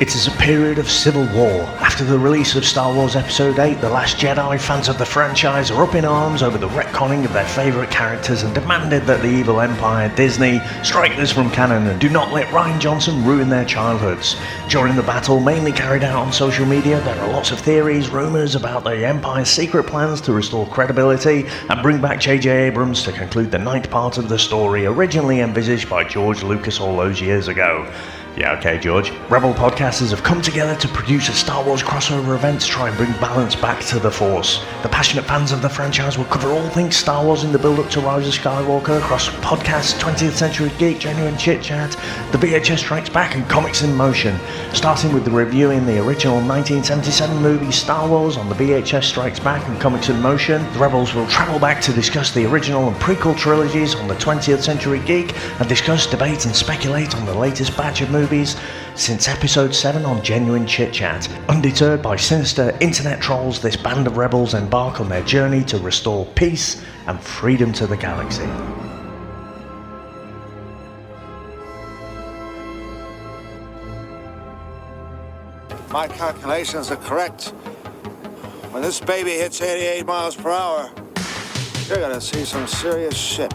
It is a period of civil war. After the release of Star Wars Episode 8, The Last Jedi, fans of the franchise are up in arms over the retconning of their favourite characters and demanded that the evil empire, Disney, strike this from canon and do not let Rian Johnson ruin their childhoods. During the battle, mainly carried out on social media, there are lots of theories, rumours about the Empire's secret plans to restore credibility and bring back J.J. Abrams to conclude the ninth part of the story originally envisaged by George Lucas all those years ago. Yeah, okay, George. Rebel podcasters have come together to produce a Star Wars crossover event to try and bring balance back to the Force. The passionate fans of the franchise will cover all things Star Wars in the build-up to Rise of Skywalker across podcasts, 20th Century Geek, Genuine Chit Chat, The VHS Strikes Back and Comics in Motion. Starting with the reviewing the original 1977 movie Star Wars on the VHS Strikes Back and Comics in Motion, the Rebels will travel back to discuss the original and prequel trilogies on the 20th Century Geek and discuss, debate and speculate on the latest batch of movies since episode 7 on Genuine Chit Chat. Undeterred by sinister internet trolls, this band of rebels embark on their journey to restore peace and freedom to the galaxy. My calculations are correct. When this baby hits 88 miles per hour, you're gonna see some serious shit.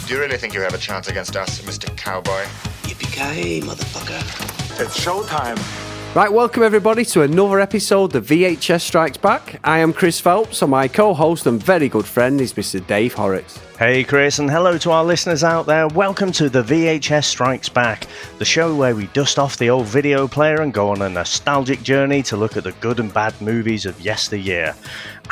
Do you really think you have a chance against us, Mr. Cowboy? Yippee-ki-yay, motherfucker. It's showtime. Right, welcome everybody to another episode of VHS Strikes Back. I am Chris Phelps, and my co-host and very good friend is Mr. Dave Horrocks. Hey Chris, and hello to our listeners out there. Welcome to the VHS Strikes Back, the show where we dust off the old video player and go on a nostalgic journey to look at the good and bad movies of yesteryear.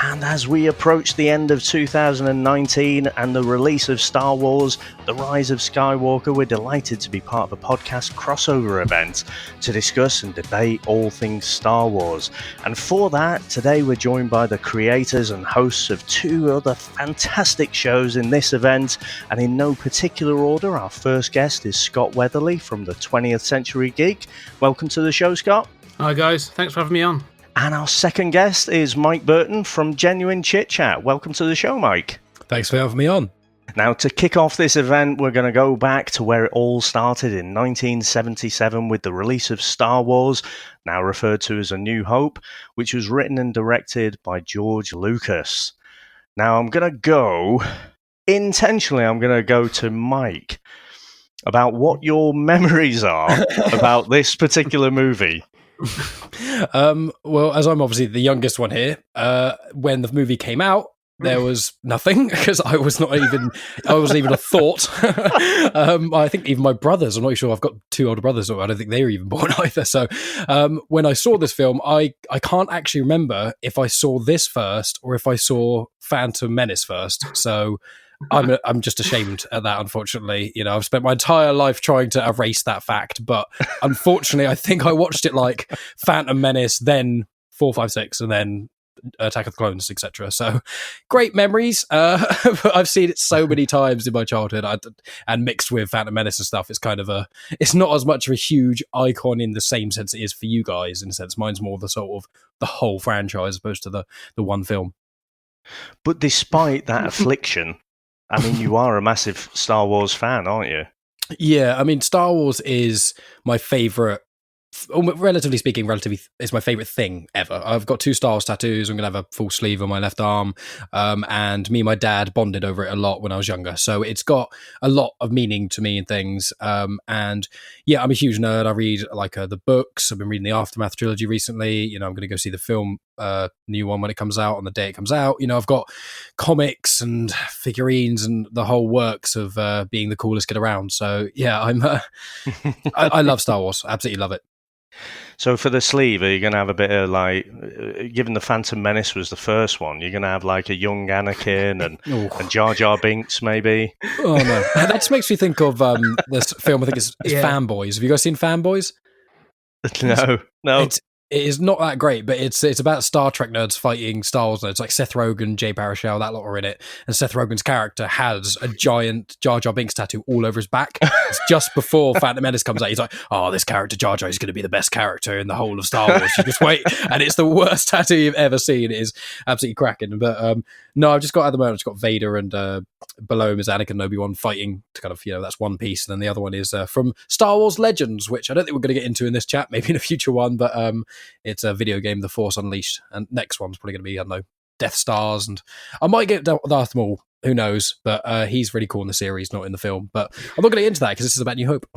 And as we approach the end of 2019 and the release of Star Wars, The Rise of Skywalker, we're delighted to be part of a podcast crossover event to discuss and debate all things Star Wars. And for that, today we're joined by the creators and hosts of two other fantastic shows in this event, and in no particular order, our first guest is Scott Weatherley from the 20th Century Geek. Welcome to the show, Scott. Hi guys, thanks for having me on. And our second guest is Mike Burton from Genuine Chit Chat. Welcome to the show, Mike. Thanks for having me on. Now, to kick off this event, we're going to go back to where it all started in 1977 with the release of Star Wars, now referred to as A New Hope, which was written and directed by George Lucas. Now, I'm going to go to Mike about what your memories are about this particular movie. Well, as I'm obviously the youngest one here, when the movie came out, there was nothing because I wasn't even a thought. I think even my brothers, I'm not sure, I've got two older brothers, so I don't think they were even born either. So when I saw this film, I can't actually remember if I saw this first or if I saw Phantom Menace first. So I'm just ashamed at that, unfortunately. You know, I've spent my entire life trying to erase that fact, but unfortunately, I think I watched it like Phantom Menace, then 4, 5, 6, and then Attack of the Clones, etc. So great memories. I've seen it so many times in my childhood, and mixed with Phantom Menace and stuff. It's not as much of a huge icon in the same sense it is for you guys. In a sense, mine's more the sort of the whole franchise as opposed to the one film. But despite that affliction, I mean, you are a massive Star Wars fan, aren't you? Yeah, I mean, Star Wars is my favourite, relatively speaking, it's my favourite thing ever. I've got 2 Star Wars tattoos. I'm going to have a full sleeve on my left arm. And me and my dad bonded over it a lot when I was younger. So it's got a lot of meaning to me and things. And yeah, I'm a huge nerd. I read the books. I've been reading the Aftermath trilogy recently. You know, I'm going to go see the film, new one when it comes out on the day it comes out. You know, I've got comics and figurines and the whole works of being the coolest kid around. So yeah, I love Star Wars. I absolutely love it. So for the sleeve, are you going to have a bit of given the Phantom Menace was the first one, you're going to have like a young Anakin and Jar Jar Binks maybe? Oh no, that just makes me think of this film. I think it's Fanboys. Have you guys seen Fanboys? No. It is not that great, but it's about Star Trek nerds fighting Star Wars nerds, like Seth Rogen, Jay Baruchel, that lot are in it. And Seth Rogen's character has a giant Jar Jar Binks tattoo all over his back. It's just before Phantom Menace comes out. He's like, oh, this character Jar Jar is going to be the best character in the whole of Star Wars. You just wait. And it's the worst tattoo you've ever seen. It is absolutely cracking. But no, I've just got, at the moment, I've just got Vader and below him is Anakin and Obi-Wan fighting to kind of, that's one piece. And then the other one is from Star Wars Legends, which I don't think we're going to get into in this chat, maybe in a future one, but it's a video game, The Force Unleashed. And next one's probably going to be, I don't know, Death Stars. And I might get Darth Maul, who knows, but he's really cool in the series, not in the film. But I'm not going to get into that because this is about New Hope.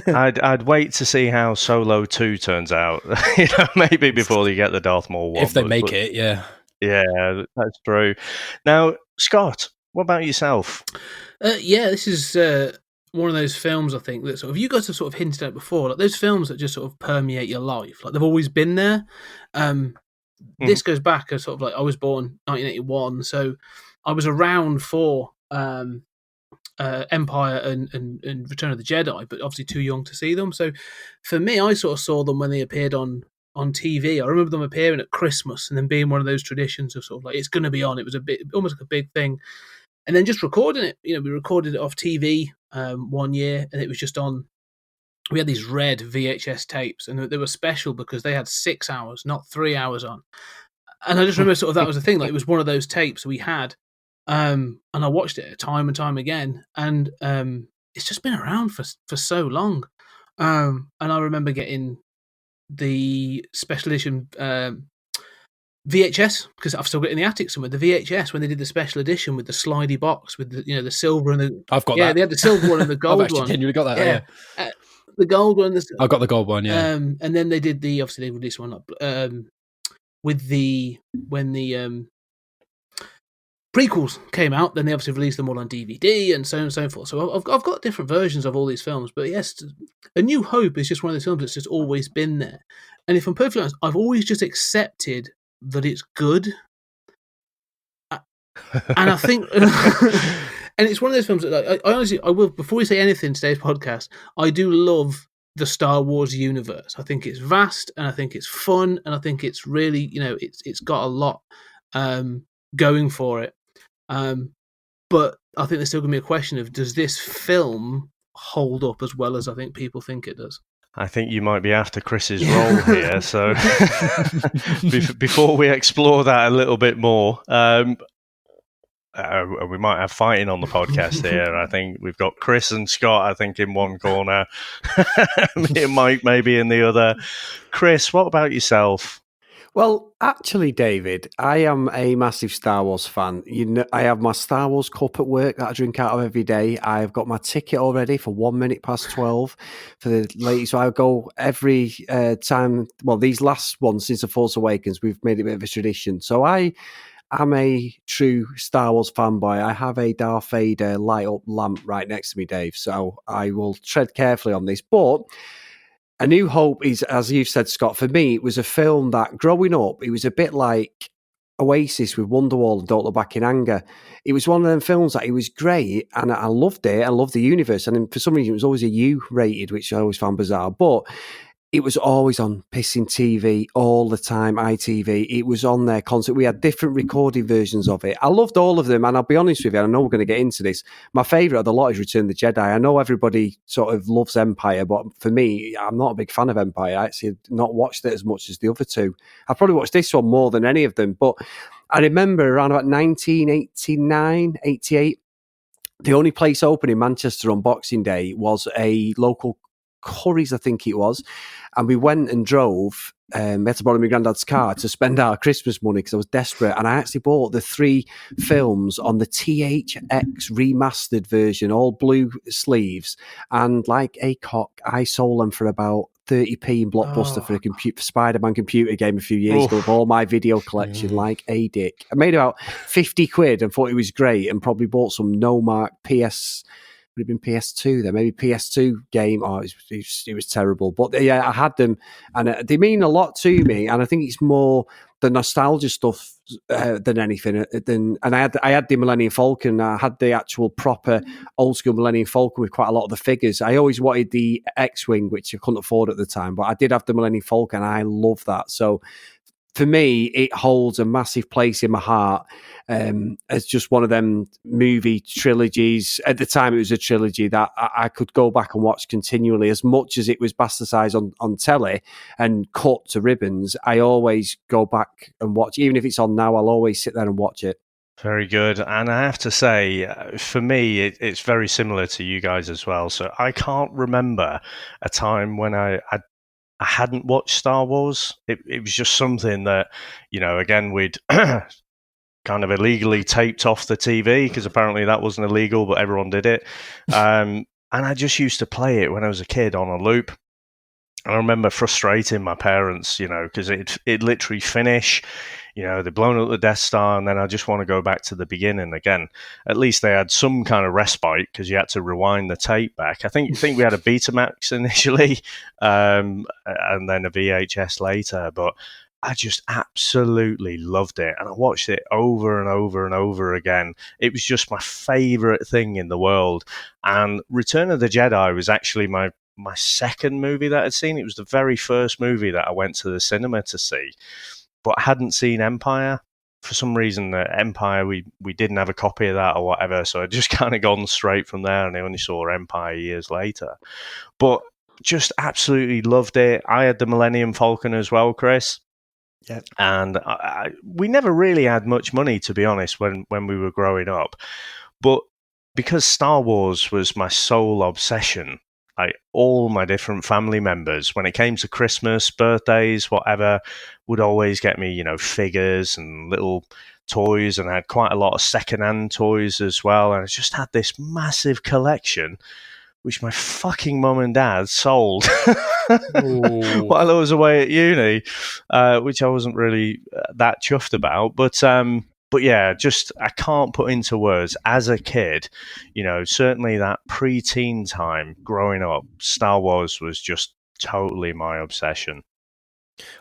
I'd wait to see how Solo 2 turns out, maybe before you get the Darth Maul one. If they make it, yeah. Yeah, that's true. Now, Scott, what about yourself? This is one of those films, I think, that sort of, you guys have sort of hinted at before, like those films that just sort of permeate your life. Like they've always been there. This goes back as sort of like, I was born 1981, so I was around for Empire and Return of the Jedi, but obviously too young to see them. So for me, I sort of saw them when they appeared on TV. I remember them appearing at Christmas and then being one of those traditions of sort of like, it's going to be on. It was almost like a big thing. And then just recording it, we recorded it off TV one year, and it was just on. We had these red VHS tapes, and they were special because they had 6 hours, not 3 hours on. And I just remember sort of that was the thing. Like it was one of those tapes we had, and I watched it time and time again, and it's just been around for so long. And I remember getting the special edition VHS, because I've still got it in the attic somewhere. The VHS when they did the special edition with the slidey box with the the silver and the I've got that. Yeah, they had the silver one and the gold I've actually one. genuinely got that. Yeah. The gold one. I've got the gold one. Yeah. And then they did obviously they released one up with when the prequels came out. Then they obviously released them all on DVD and so on and so forth. So I've got different versions of all these films. But yes, A New Hope is just one of those films that's just always been there. And if I'm perfectly honest, I've always just accepted that it's good. And I think, and it's one of those films that I honestly, I will, before we say anything in today's podcast, I do love the Star Wars universe. I think it's vast, and I think it's fun, and I think it's really, it's got a lot going for it. But I think there's still going to be a question of, does this film hold up as well as I think people think it does? I think you might be after Chris's role here. So before we explore that a little bit more, we might have fighting on the podcast here. I think we've got Chris and Scott, I think, in one corner. Me and Mike maybe in the other. Chris, what about yourself? Well, actually, David, I am a massive Star Wars fan. I have my Star Wars cup at work that I drink out of every day. I've got my ticket already for 12:01 for the late. So I go every time. Well, these last ones since The Force Awakens, we've made it a bit of a tradition. So I'm a true Star Wars fanboy. I have a Darth Vader light up lamp right next to me, Dave. So I will tread carefully on this, but A New Hope is, as you've said, Scott, for me, it was a film that growing up, it was a bit like Oasis with Wonderwall and Don't Look Back in Anger. It was one of them films that it was great, and I loved it. I loved the universe. And for some reason, it was always a U rated, which I always found bizarre. But it was always on pissing TV all the time, ITV. It was on there constantly. We had different recorded versions of it. I loved all of them, and I'll be honest with you, I know we're going to get into this. My favourite of the lot is Return of the Jedi. I know everybody sort of loves Empire, but for me, I'm not a big fan of Empire. I actually not watched it as much as the other two. I probably watched this one more than any of them, but I remember around about 1989, 88, the only place open in Manchester on Boxing Day was a local Curry's, I think it was, and we went and drove. We had to borrow my granddad's car to spend our Christmas money because I was desperate, and I actually bought the 3 films on the THX remastered version, all blue sleeves, and like a cock, I sold them for about 30p in Blockbuster for a Spider-Man computer game a few years ago with all my video collection, like a dick. I made about 50 quid and thought it was great, and probably bought some no-mark PS. Would have been PS2 then, maybe PS2 game. Oh, it was terrible. But yeah, I had them, and they mean a lot to me. And I think it's more the nostalgia stuff than anything. And I had the Millennium Falcon. I had the actual proper old school Millennium Falcon with quite a lot of the figures. I always wanted the X-Wing, which I couldn't afford at the time, but I did have the Millennium Falcon. And I love that. So for me, it holds a massive place in my heart as just one of them movie trilogies. At the time, it was a trilogy that I could go back and watch continually. As much as it was bastardized on telly and cut to ribbons, I always go back and watch. Even if it's on now, I'll always sit there and watch it. Very good. And I have to say, for me, it's very similar to you guys as well. So I can't remember a time when I hadn't watched Star Wars. It was just something that, again, we'd kind of illegally taped off the TV, because apparently that wasn't illegal, but everyone did it. And I just used to play it when I was a kid on a loop. And I remember frustrating my parents, because it'd literally finish, they'd blown up the Death Star, and then I just want to go back to the beginning again. At least they had some kind of respite, because you had to rewind the tape back. I think we had a Betamax initially, and then a VHS later, but I just absolutely loved it, and I watched it over and over and over again. It was just my favourite thing in the world. And Return of the Jedi was actually my second movie that I'd seen. It was the very first movie that I went to the cinema to see, but I hadn't seen Empire. For some reason, Empire, we didn't have a copy of that or whatever, so I'd just kind of gone straight from there, and I only saw Empire years later. But just absolutely loved it. I had the Millennium Falcon as well, Chris. Yeah. And we never really had much money, to be honest, when we were growing up. But because Star Wars was my sole obsession, all my different family members, when it came to Christmas, birthdays, whatever, would always get me, figures and little toys, and I had quite a lot of secondhand toys as well. And I just had this massive collection, which my fucking mum and dad sold while I was away at uni, which I wasn't really that chuffed about. But yeah, just I can't put into words. As a kid, certainly that pre-teen time growing up, Star Wars was just totally my obsession.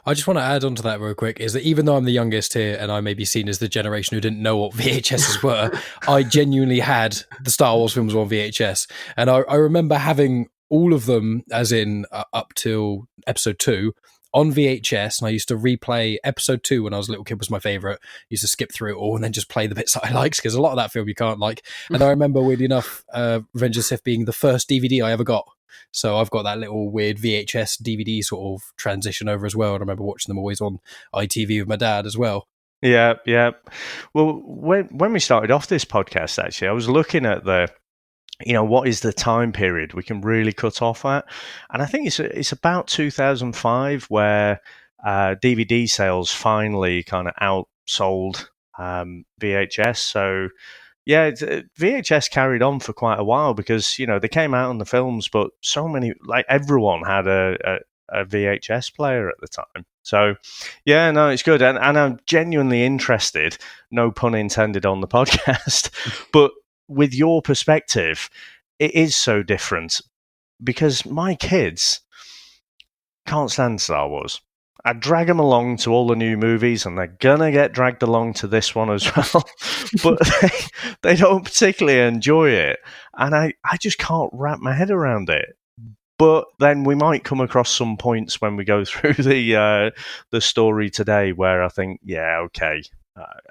I just want to add on to that real quick, is that even though I'm the youngest here and I may be seen as the generation who didn't know what VHSs were, I genuinely had the Star Wars films on VHS. And I remember having all of them, as in up till episode 2, on VHS, and I used to replay episode 2 when I was a little kid, was my favourite. Used to skip through it all and then just play the bits that I liked, because a lot of that film you can't like. And I remember, weirdly enough, Revenge of the Sith being the first DVD I ever got. So I've got that little weird VHS DVD sort of transition over as well. And I remember watching them always on ITV with my dad as well. Yeah. Well, when we started off this podcast, actually, I was looking at what is the time period we can really cut off at? And I think it's about 2005 where DVD sales finally kind of outsold VHS. So yeah, VHS carried on for quite a while, because they came out on the films, but so many, like everyone had a VHS player at the time. So yeah, no, it's good, and I'm genuinely interested, no pun intended on the podcast, but with your perspective, it is so different, because my kids can't stand Star Wars. I drag them along to all the new movies, and they're gonna get dragged along to this one as well, but they don't particularly enjoy it, and I just can't wrap my head around it. But then we might come across some points when we go through the story today where I think, yeah, okay,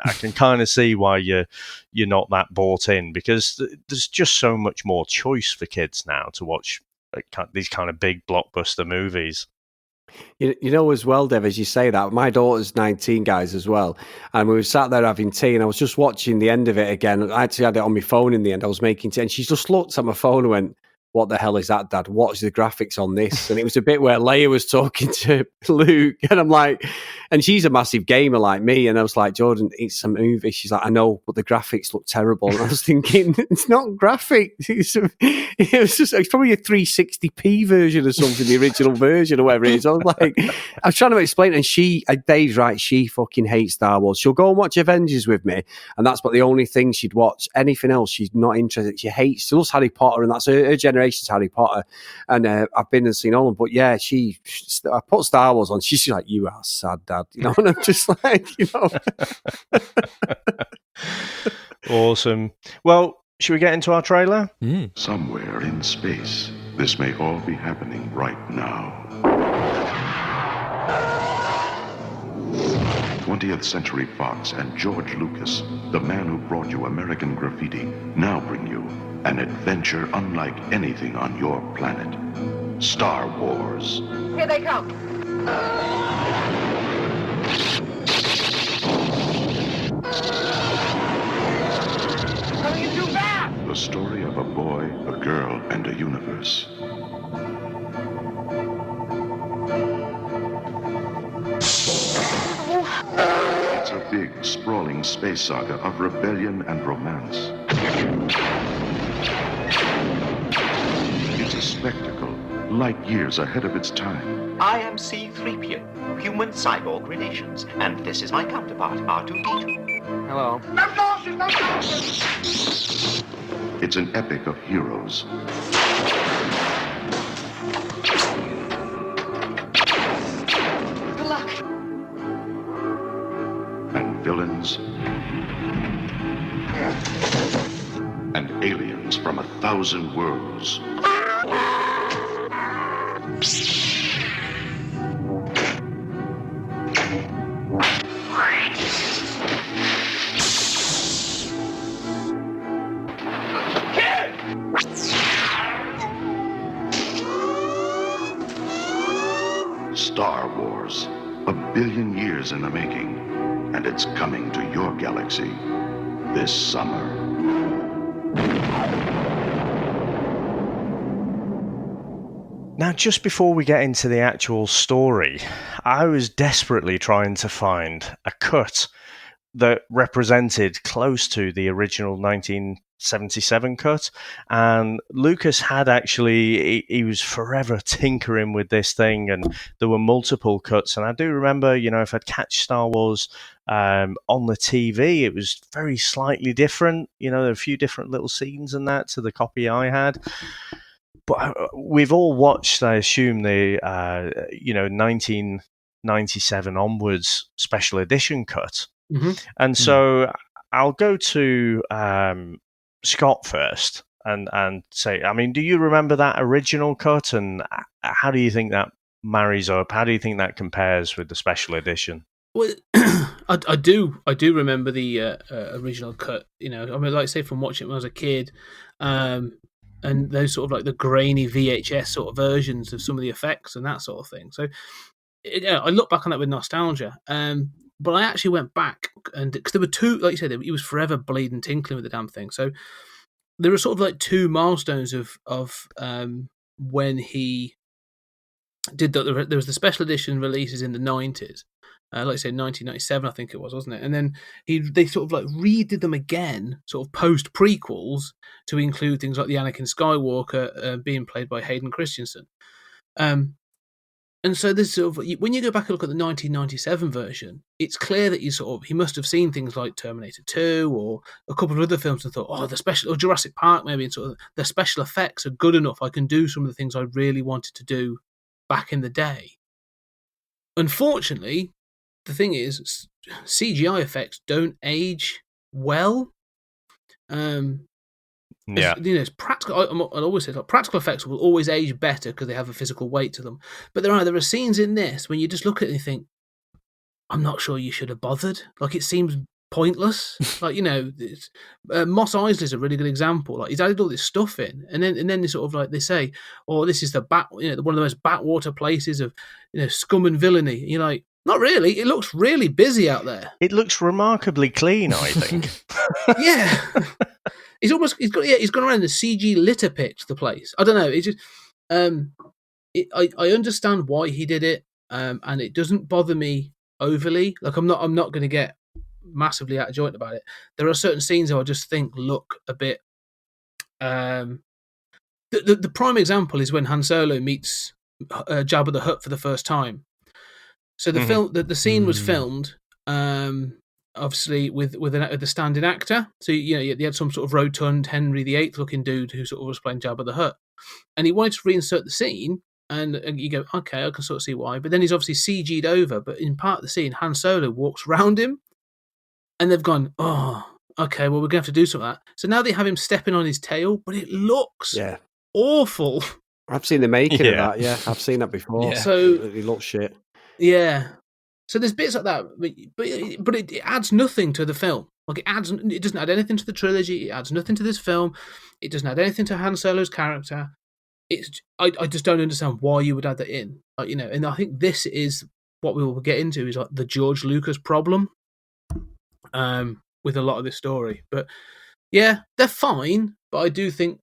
I can kind of see why you're not that bought in, because there's just so much more choice for kids now to watch these kind of big blockbuster movies. As well, Dev, as you say that, my daughter's 19, guys, as well. And we were sat there having tea, and I was just watching the end of it again. I actually had it on my phone in the end. I was making tea, and she just looked at my phone and went, "What the hell is that, Dad? What's the graphics on this?" And it was a bit where Leia was talking to Luke, and I'm like, and she's a massive gamer like me, and I was like, "Jordan, it's a movie." She's like, "I know, but the graphics look terrible." And I was thinking, it's not graphics. It's probably a 360p version or something, the original version or whatever it is. I was trying to explain, and Dave's right, she fucking hates Star Wars. She'll go and watch Avengers with me, and that's the only thing she'd watch. Anything else, she's not interested. She loves Harry Potter, and that's her generation's Harry Potter. And I've been and seen all of them, but yeah, I put Star Wars on. She's like, "You are sad, Dad," and I'm just like, Awesome. Well, should we get into our trailer? Somewhere in space, this may all be happening right now. 20th Century Fox and George Lucas, the man who brought you American Graffiti, now bring you an adventure unlike anything on your planet. Star Wars. Here they come. It's a big, sprawling space saga of rebellion and romance. It's a spectacle, light years ahead of its time. I am C-3PO, human-cyborg relations, and this is my counterpart, R2-D2. Hello. It's an epic of heroes. Good luck. And villains. And aliens from 1,000 worlds. Star Wars, 1 billion years in the making, and it's coming to your galaxy this summer. Now, just before we get into the actual story, I was desperately trying to find a cut that represented close to the original 1977 cut, and Lucas had actually, he was forever tinkering with this thing, and there were multiple cuts. And I do remember, if I'd catch Star Wars on the TV, it was very slightly different. There were a few different little scenes and that to the copy I had. But we've all watched, I assume, the 1997 onwards special edition cut. Mm-hmm. And so I'll go to Scott first and say, do you remember that original cut, and how do you think that marries up? How do you think that compares with the special edition? Well, I do remember the original cut. Like I say, from watching it when I was a kid, and those sort of like the grainy VHS sort of versions of some of the effects and that sort of thing. So I look back on that with nostalgia. But I actually went back, and because there were two, like you said, he was forever bleeding tinkling with the damn thing. So there were sort of like two milestones of when he did that. There was the special edition releases in the 90s, like I said, 1997, I think it was, wasn't it? And then they sort of like redid them again, sort of post prequels, to include things like the Anakin Skywalker being played by Hayden Christensen. And so there's sort of, when you go back and look at the 1997 version, it's clear that he must have seen things like Terminator 2 or a couple of other films and thought, or Jurassic Park maybe, and sort of the special effects are good enough. I can do some of the things I really wanted to do back in the day. Unfortunately, the thing is, CGI effects don't age well. Yeah, it's practical. I always say practical effects will always age better because they have a physical weight to them. But there are scenes in this when you just look at it and think, I'm not sure you should have bothered. Like, it seems pointless. Like, Mos Eisley is a really good example. Like, he's added all this stuff in, and then they sort of like, they say, this is the one of the most backwater places of scum and villainy. And you're like, not really. It looks really busy out there. It looks remarkably clean, I think. Yeah. He's gone around the CG litter picked the place. I don't know. It's just, I understand why he did it, and it doesn't bother me overly. Like, I'm not going to get massively out of joint about it. There are certain scenes that I just think look a bit. The prime example is when Han Solo meets Jabba the Hutt for the first time. So the scene was filmed. Obviously, with the standing actor, so you had some sort of rotund Henry VIII looking dude who sort of was playing Jabba the Hutt, and he wanted to reinsert the scene, and you go, okay, I can sort of see why. But then he's obviously CG'd over. But in part of the scene, Han Solo walks around him, and they've gone, okay, well, we're gonna have to do something like that. So now they have him stepping on his tail, but it looks awful. I've seen the making of that. Yeah, I've seen that before. Yeah. So it looks shit. Yeah. So there's bits like that, but it adds nothing to the film. Like, it doesn't add anything to the trilogy. It adds nothing to this film. It doesn't add anything to Han Solo's character. I just don't understand why you would add that in. Like, and I think this is what we will get into, is like the George Lucas problem, with a lot of this story. But yeah, they're fine. But I do think,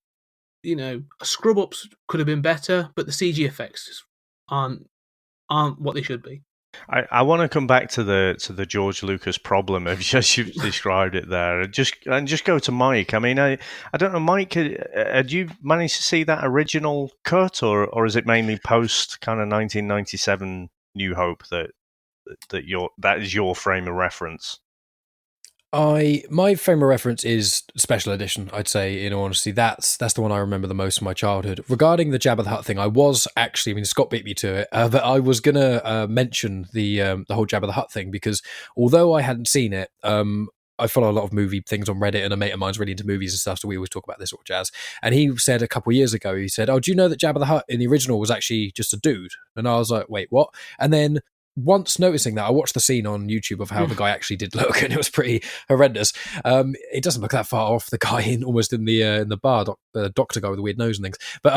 scrub ups could have been better, but the CG effects aren't what they should be. I want to come back to the George Lucas problem as you've described it there, and just go to Mike. I mean, I don't know, Mike, had you managed to see that original cut, or is it mainly post kind of 1997 New Hope that is your frame of reference? My frame of reference is special edition. I'd say, in all honesty, that's the one I remember the most from my childhood. Regarding the Jabba the Hutt thing, I was actually, I mean, Scott beat me to it, but I was gonna mention the whole Jabba the Hutt thing, because although I hadn't seen it, I follow a lot of movie things on Reddit, and a mate of mine's really into movies and stuff, so we always talk about this sort of jazz. And he said a couple of years ago, he said, "Oh, do you know that Jabba the Hutt in the original was actually just a dude?" And I was like, "Wait, what?" And then once noticing that, I watched the scene on YouTube of how the guy actually did look, and it was pretty horrendous. It doesn't look that far off the guy almost in the bar, the doctor guy with the weird nose and things. But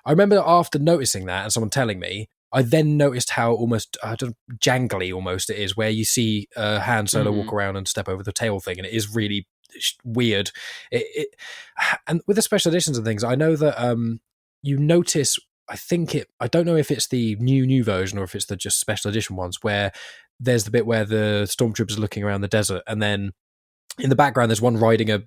I remember after noticing that and someone telling me, I then noticed how almost jangly almost it is, where you see Han Solo walk around and step over the tail thing, and it is really weird. And with the special editions and things, I know that you notice. I don't know if it's the new version or if it's the just special edition ones, where there's the bit where the stormtroopers are looking around the desert, and then in the background there's one riding a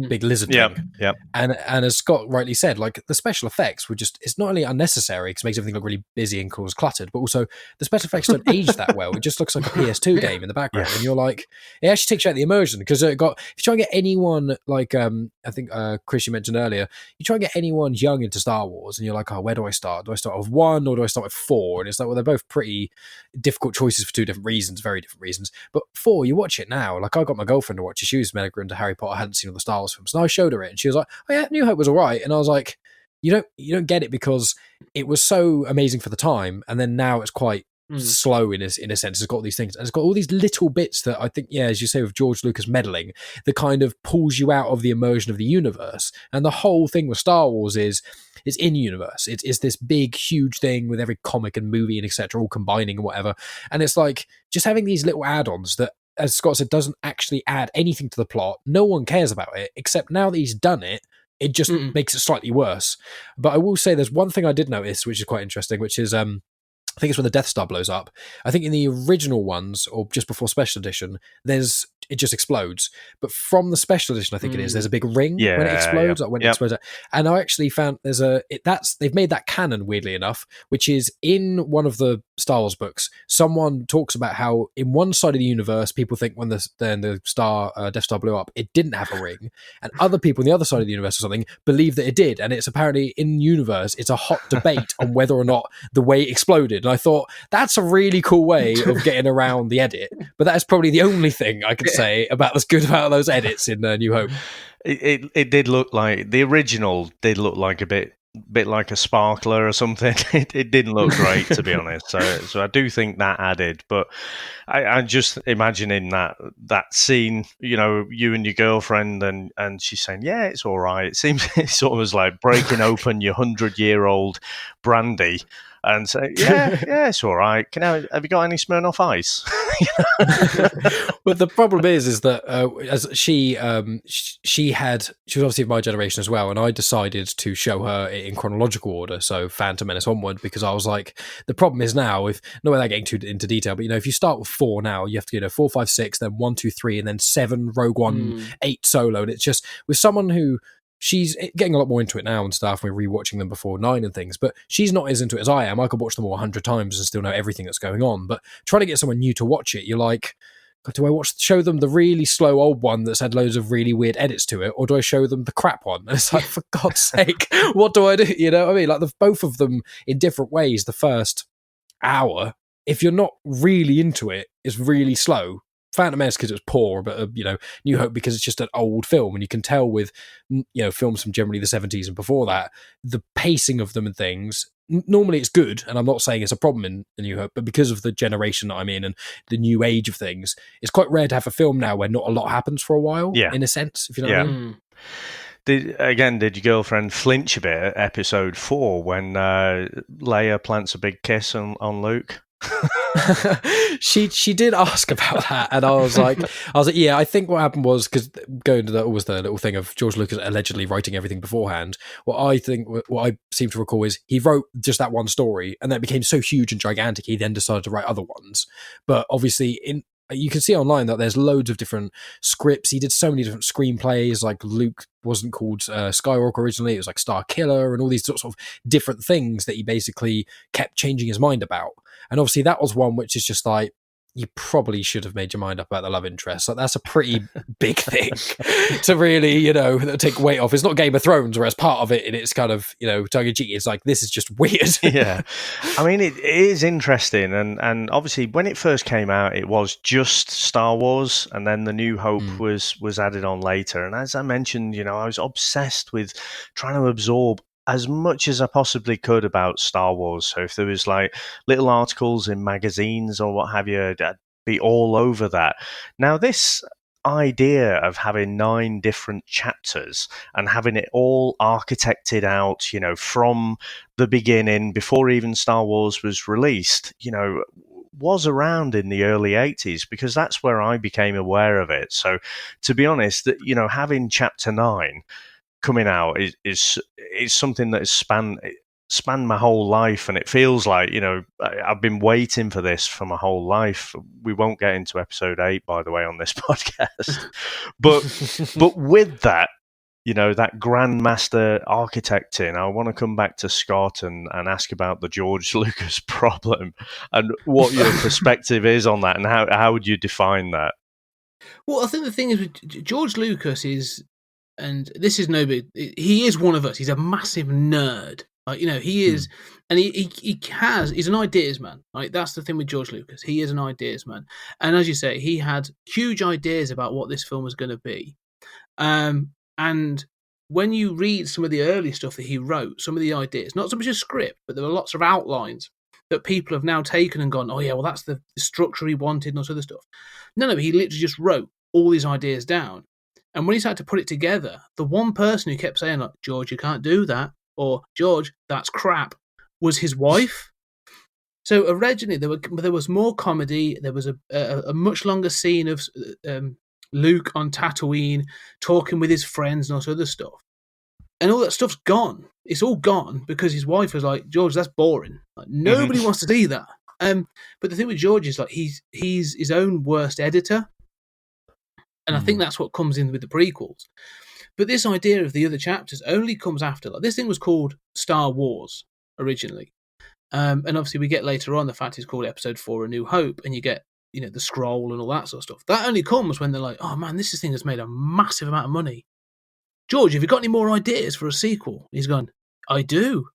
big lizard thing. Yep. And as Scott rightly said, like, the special effects were it's not only unnecessary because it makes everything look really busy and cause cluttered, but also the special effects don't age that well. It just looks like a PS2 game in the background, and you're like, it actually takes you out the immersion, because if you try and get anyone like I think Chris, you mentioned earlier, you try and get anyone young into Star Wars, and you're like, oh, where do I start? Do I start with 1 or do I start with 4? And it's like, well, they're both pretty difficult choices for 2 different reasons, very different reasons. But 4, you watch it now. Like, I got my girlfriend to watch it. She was mega into Harry Potter, hadn't seen all the Star Wars films, and I showed her it, and she was like, oh yeah, New Hope was all right. And I was like, you don't get it, because it was so amazing for the time, and then now it's quite slow in a sense. It's got these things, and it's got all these little bits that I think, yeah, as you say, with George Lucas meddling, that kind of pulls you out of the immersion of the universe. And the whole thing with Star Wars is it's in universe. It's this big, huge thing with every comic and movie and etc. all combining and whatever. And it's like just having these little add-ons that, as Scott said, doesn't actually add anything to the plot. No one cares about it, except now that he's done it, it just makes it slightly worse. But I will say there's one thing I did notice, which is quite interesting, which is I think it's when the Death Star blows up. I think in the original ones, or just before Special Edition, it just explodes. But from the Special Edition, I think it is, there's a big ring when it explodes. Like when it explodes. And I actually found they've made that canon, weirdly enough, which is in one of the Star Wars books. Someone talks about how in one side of the universe, people think when the Death Star blew up, it didn't have a ring, and other people on the other side of the universe or something believe that it did. And it's apparently in universe, it's a hot debate on whether or not the way it exploded. And I thought, that's a really cool way of getting around the edit. But that is probably the only thing I could say about what's good about those edits in New Hope. It did look like the original did look like a bit like a sparkler or something. It didn't look great, to be honest. So I do think that added. But I'm just imagining that scene, you know, you and your girlfriend, and she's saying, yeah, it's all right. It seems it's almost like breaking open your 100-year-old brandy and say, yeah, it's all right. Have you got any Smirnoff Ice? But the problem is that as she was obviously of my generation as well, and I decided to show her it in chronological order, so Phantom Menace onward, because I was like, the problem is now, not without getting too into detail, but you know, if you start with 4 now, you have to go 4, 5, 6, then 1, 2, 3, and then 7 Rogue One, 8 Solo, and it's just with someone who. She's getting a lot more into it now and stuff. We're rewatching them before 9 and things, but she's not as into it as I am. I could watch them all 100 times and still know everything that's going on. But trying to get someone new to watch it, you're like, do I show them the really slow old one that's had loads of really weird edits to it, or do I show them the crap one? And it's like, for God's sake, what do I do? You know what I mean? Like both of them in different ways. The first hour, if you're not really into it, is really slow. Phantom Menace because it was poor, but New Hope because it's just an old film, and you can tell with films from generally the 70s and before that, the pacing of them and things. Normally it's good, and I'm not saying it's a problem in New Hope, but because of the generation that I'm in and the new age of things, it's quite rare to have a film now where not a lot happens for a while. Yeah. In a sense, if you know what I mean. Did your girlfriend flinch a bit at episode 4 when Leia plants a big kiss on Luke? she did ask about that, and I was like, yeah, I think what happened was, because going to always the little thing of George Lucas allegedly writing everything beforehand. What I seem to recall is he wrote just that one story, and that became so huge and gigantic. He then decided to write other ones, but obviously you can see online that there's loads of different scripts. He did so many different screenplays. Like Luke wasn't called Skywalker originally; it was like Star Killer, and all these sorts of different things that he basically kept changing his mind about. And obviously that was one which is just like, you probably should have made your mind up about the love interest. So that's a pretty big thing to really, take weight off. It's not Game of Thrones, whereas part of it, and it's kind of, tongue-in-cheek. It's like, this is just weird. Yeah. I mean, it is interesting. And obviously, when it first came out, it was just Star Wars, and then The New Hope was added on later. And as I mentioned, I was obsessed with trying to absorb as much as I possibly could about Star Wars. So if there was like little articles in magazines or what have you, I'd be all over that. Now, this idea of having 9 different chapters and having it all architected out, from the beginning, before even Star Wars was released, was around in the early 80s, because that's where I became aware of it. So to be honest, having chapter 9 coming out is something that has spanned my whole life, and it feels like I've been waiting for this for my whole life. We won't get into episode 8, by the way, on this podcast, but with that, that grandmaster architecting, I want to come back to Scott and ask about the George Lucas problem and what your perspective is on that, and how would you define that? Well, I think the thing is with George Lucas is, and this is no big, he is one of us. He's a massive nerd. Like, he is, and he's an ideas man. Like, that's the thing with George Lucas. He is an ideas man. And as you say, he had huge ideas about what this film was going to be. And when you read some of the early stuff that he wrote, some of the ideas, not so much a script, but there were lots of outlines that people have now taken and gone, oh yeah, well, that's the structure he wanted and all this other stuff. No, he literally just wrote all these ideas down. And when he started to put it together, the one person who kept saying, like, George, you can't do that, or George, that's crap, was his wife. So originally there was more comedy. There was a much longer scene of Luke on Tatooine talking with his friends and all this other stuff. And all that stuff's gone. It's all gone because his wife was like, George, that's boring. Like, nobody wants to see that. But the thing with George is, like, he's his own worst editor. And I think that's what comes in with the prequels. But this idea of the other chapters only comes after. Like, this thing was called Star Wars originally. And obviously we get later on the fact it's called Episode 4, A New Hope, and you get, the scroll and all that sort of stuff. That only comes when they're like, oh man, this thing has made a massive amount of money. George, have you got any more ideas for a sequel? He's gone, I do.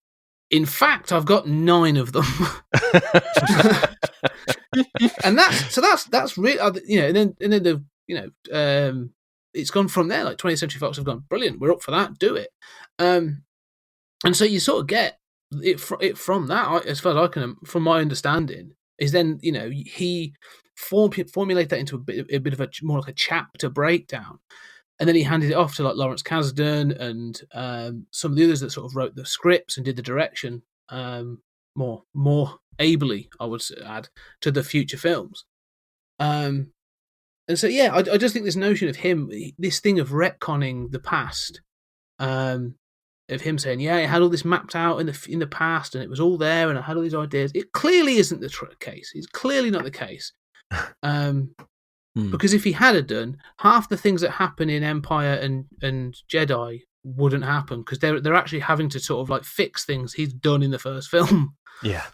In fact, I've got 9 of them. And that's really, and then the, it's gone from there. Like 20th Century Fox have gone, brilliant, we're up for that, do it. And so you sort of get it from that, as far as I can, from my understanding, is then, he formulated that into a bit of a more like a chapter breakdown. And then he handed it off to like Lawrence Kasdan and some of the others that sort of wrote the scripts and did the direction more ably, I would add, to the future films. And so, yeah, I just think this notion of him, this thing of retconning the past, of him saying, yeah, I had all this mapped out in the past and it was all there and I had all these ideas. It clearly isn't the case. It's clearly not the case. Because if he had done, half the things that happen in Empire and Jedi wouldn't happen, because they're actually having to sort of like fix things he's done in the first film. Yeah.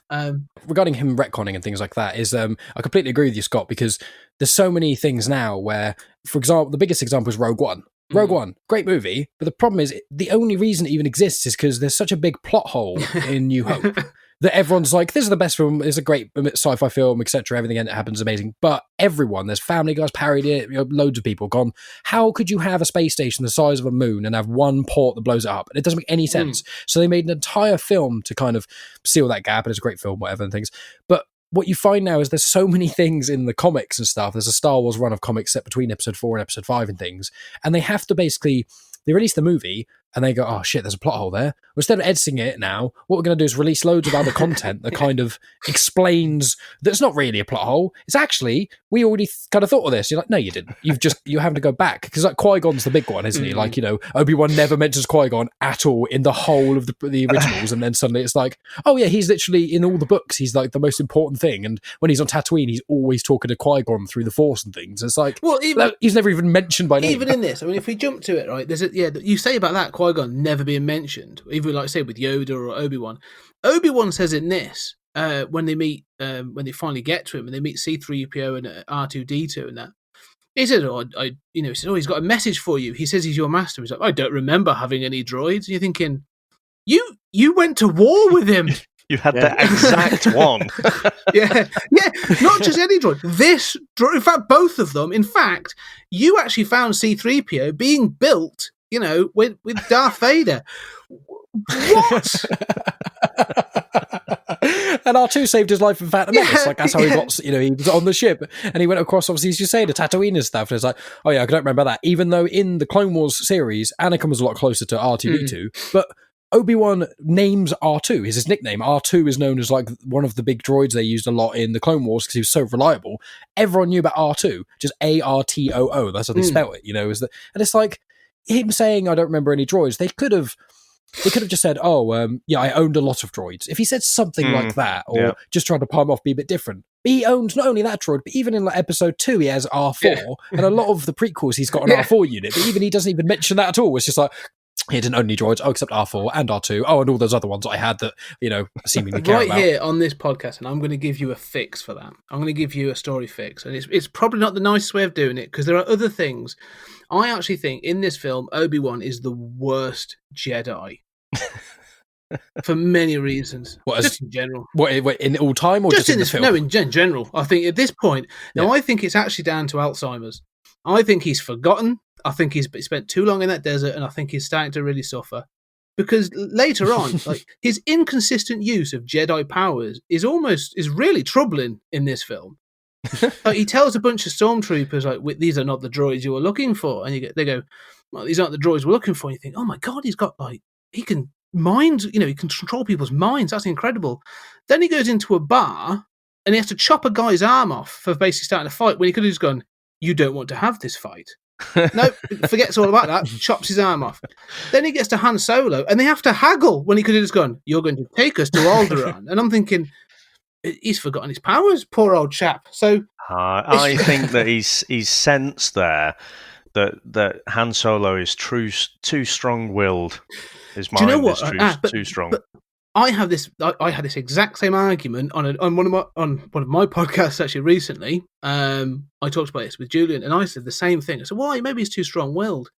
Regarding him retconning and things like that is, I completely agree with you, Scott, because there's so many things now where, for example, the biggest example is Rogue One. Rogue One, great movie, but the problem is the only reason it even exists is because there's such a big plot hole in New Hope that everyone's like, this is the best film, it's a great sci-fi film, etc. Everything in it happens amazing. But everyone, there's Family Guys parodied it, loads of people gone, how could you have a space station the size of a moon and have one port that blows it up? And it doesn't make any sense. So they made an entire film to kind of seal that gap, and it's a great film, whatever, and things. But what you find now is there's so many things in the comics and stuff. There's a Star Wars run of comics set between episode 4 and episode 5 and things. And they have to basically, they release the movie, and they go, oh shit, there's a plot hole there. Well, instead of editing it now, what we're going to do is release loads of other content that kind of explains that it's not really a plot hole. It's actually, we already kind of thought of this. You're like, no, you didn't. You have to go back. Because like Qui-Gon's the big one, isn't he? Like, Obi-Wan never mentions Qui-Gon at all in the whole of the originals. And then suddenly it's like, oh yeah, he's literally in all the books. He's like the most important thing. And when he's on Tatooine, he's always talking to Qui-Gon through the Force and things. It's like, well, he's never even mentioned by name. Even in this, I mean, if we jump to it, right, you say about that Qui-Gon never being mentioned, even like say with Yoda or Obi-Wan. Obi-Wan says in this, when they finally get to him and they meet C-3PO and R2-D2 and that, he says, he's got a message for you. He says he's your master. He's like, I don't remember having any droids. And you're thinking, you went to war with him. You had the exact one. yeah, not just any droid. This droid, in fact, both of them. In fact, you actually found C-3PO being built, with Darth Vader. What? And R2 saved his life in Phantom Menace. Like, that's how he got, he was on the ship and he went across, obviously, as you say, to Tatooine and stuff. And it's like, oh yeah, I don't remember that. Even though in the Clone Wars series, Anakin was a lot closer to R2-D2, but Obi-Wan names R2, is his nickname. R2 is known as like one of the big droids they used a lot in the Clone Wars because he was so reliable. Everyone knew about R2, just A-R-T-O-O. That's how they spell it, and it's like him saying, I don't remember any droids. They could have just said, I owned a lot of droids. If he said something like that, or just tried to palm off, be a bit different. But he owns not only that droid, but even in like episode 2, he has R4. And a lot of the prequels, he's got an R4 unit, but even he doesn't even mention that at all. It's just like, he didn't own any droids, except R4 and R2. Oh, and all those other ones I had that, seemingly care about. Right here on this podcast, and I'm going to give you a fix for that. I'm going to give you a story fix. And it's probably not the nicest way of doing it, because there are other things. I actually think in this film, Obi-Wan is the worst Jedi. For many reasons. Just in general. What, in all time or just in this film? No, in general. I think at this point, I think it's actually down to Alzheimer's. I think he's forgotten. I think he's spent too long in that desert, and I think he's starting to really suffer. Because later on, like his inconsistent use of Jedi powers is really troubling in this film. Like, he tells a bunch of stormtroopers, like, these are not the droids you were looking for. And they go, well, these aren't the droids we're looking for. And you think, oh my God, he's got he can mind, he can control people's minds. That's incredible. Then he goes into a bar and he has to chop a guy's arm off for basically starting a fight when he could have just gone, you don't want to have this fight. No, forgets all about that, chops his arm off. Then he gets to Han Solo and they have to haggle when he could have just gone, you're going to take us to Alderaan. And I'm thinking, he's forgotten his powers, poor old chap. So I think that he's sensed there that Han Solo is too strong-willed. His mind is too strong. But I had this exact same argument on one of my podcasts actually recently. I talked about this with Julian, and I said the same thing. I said, "Why? Maybe he's too strong-willed."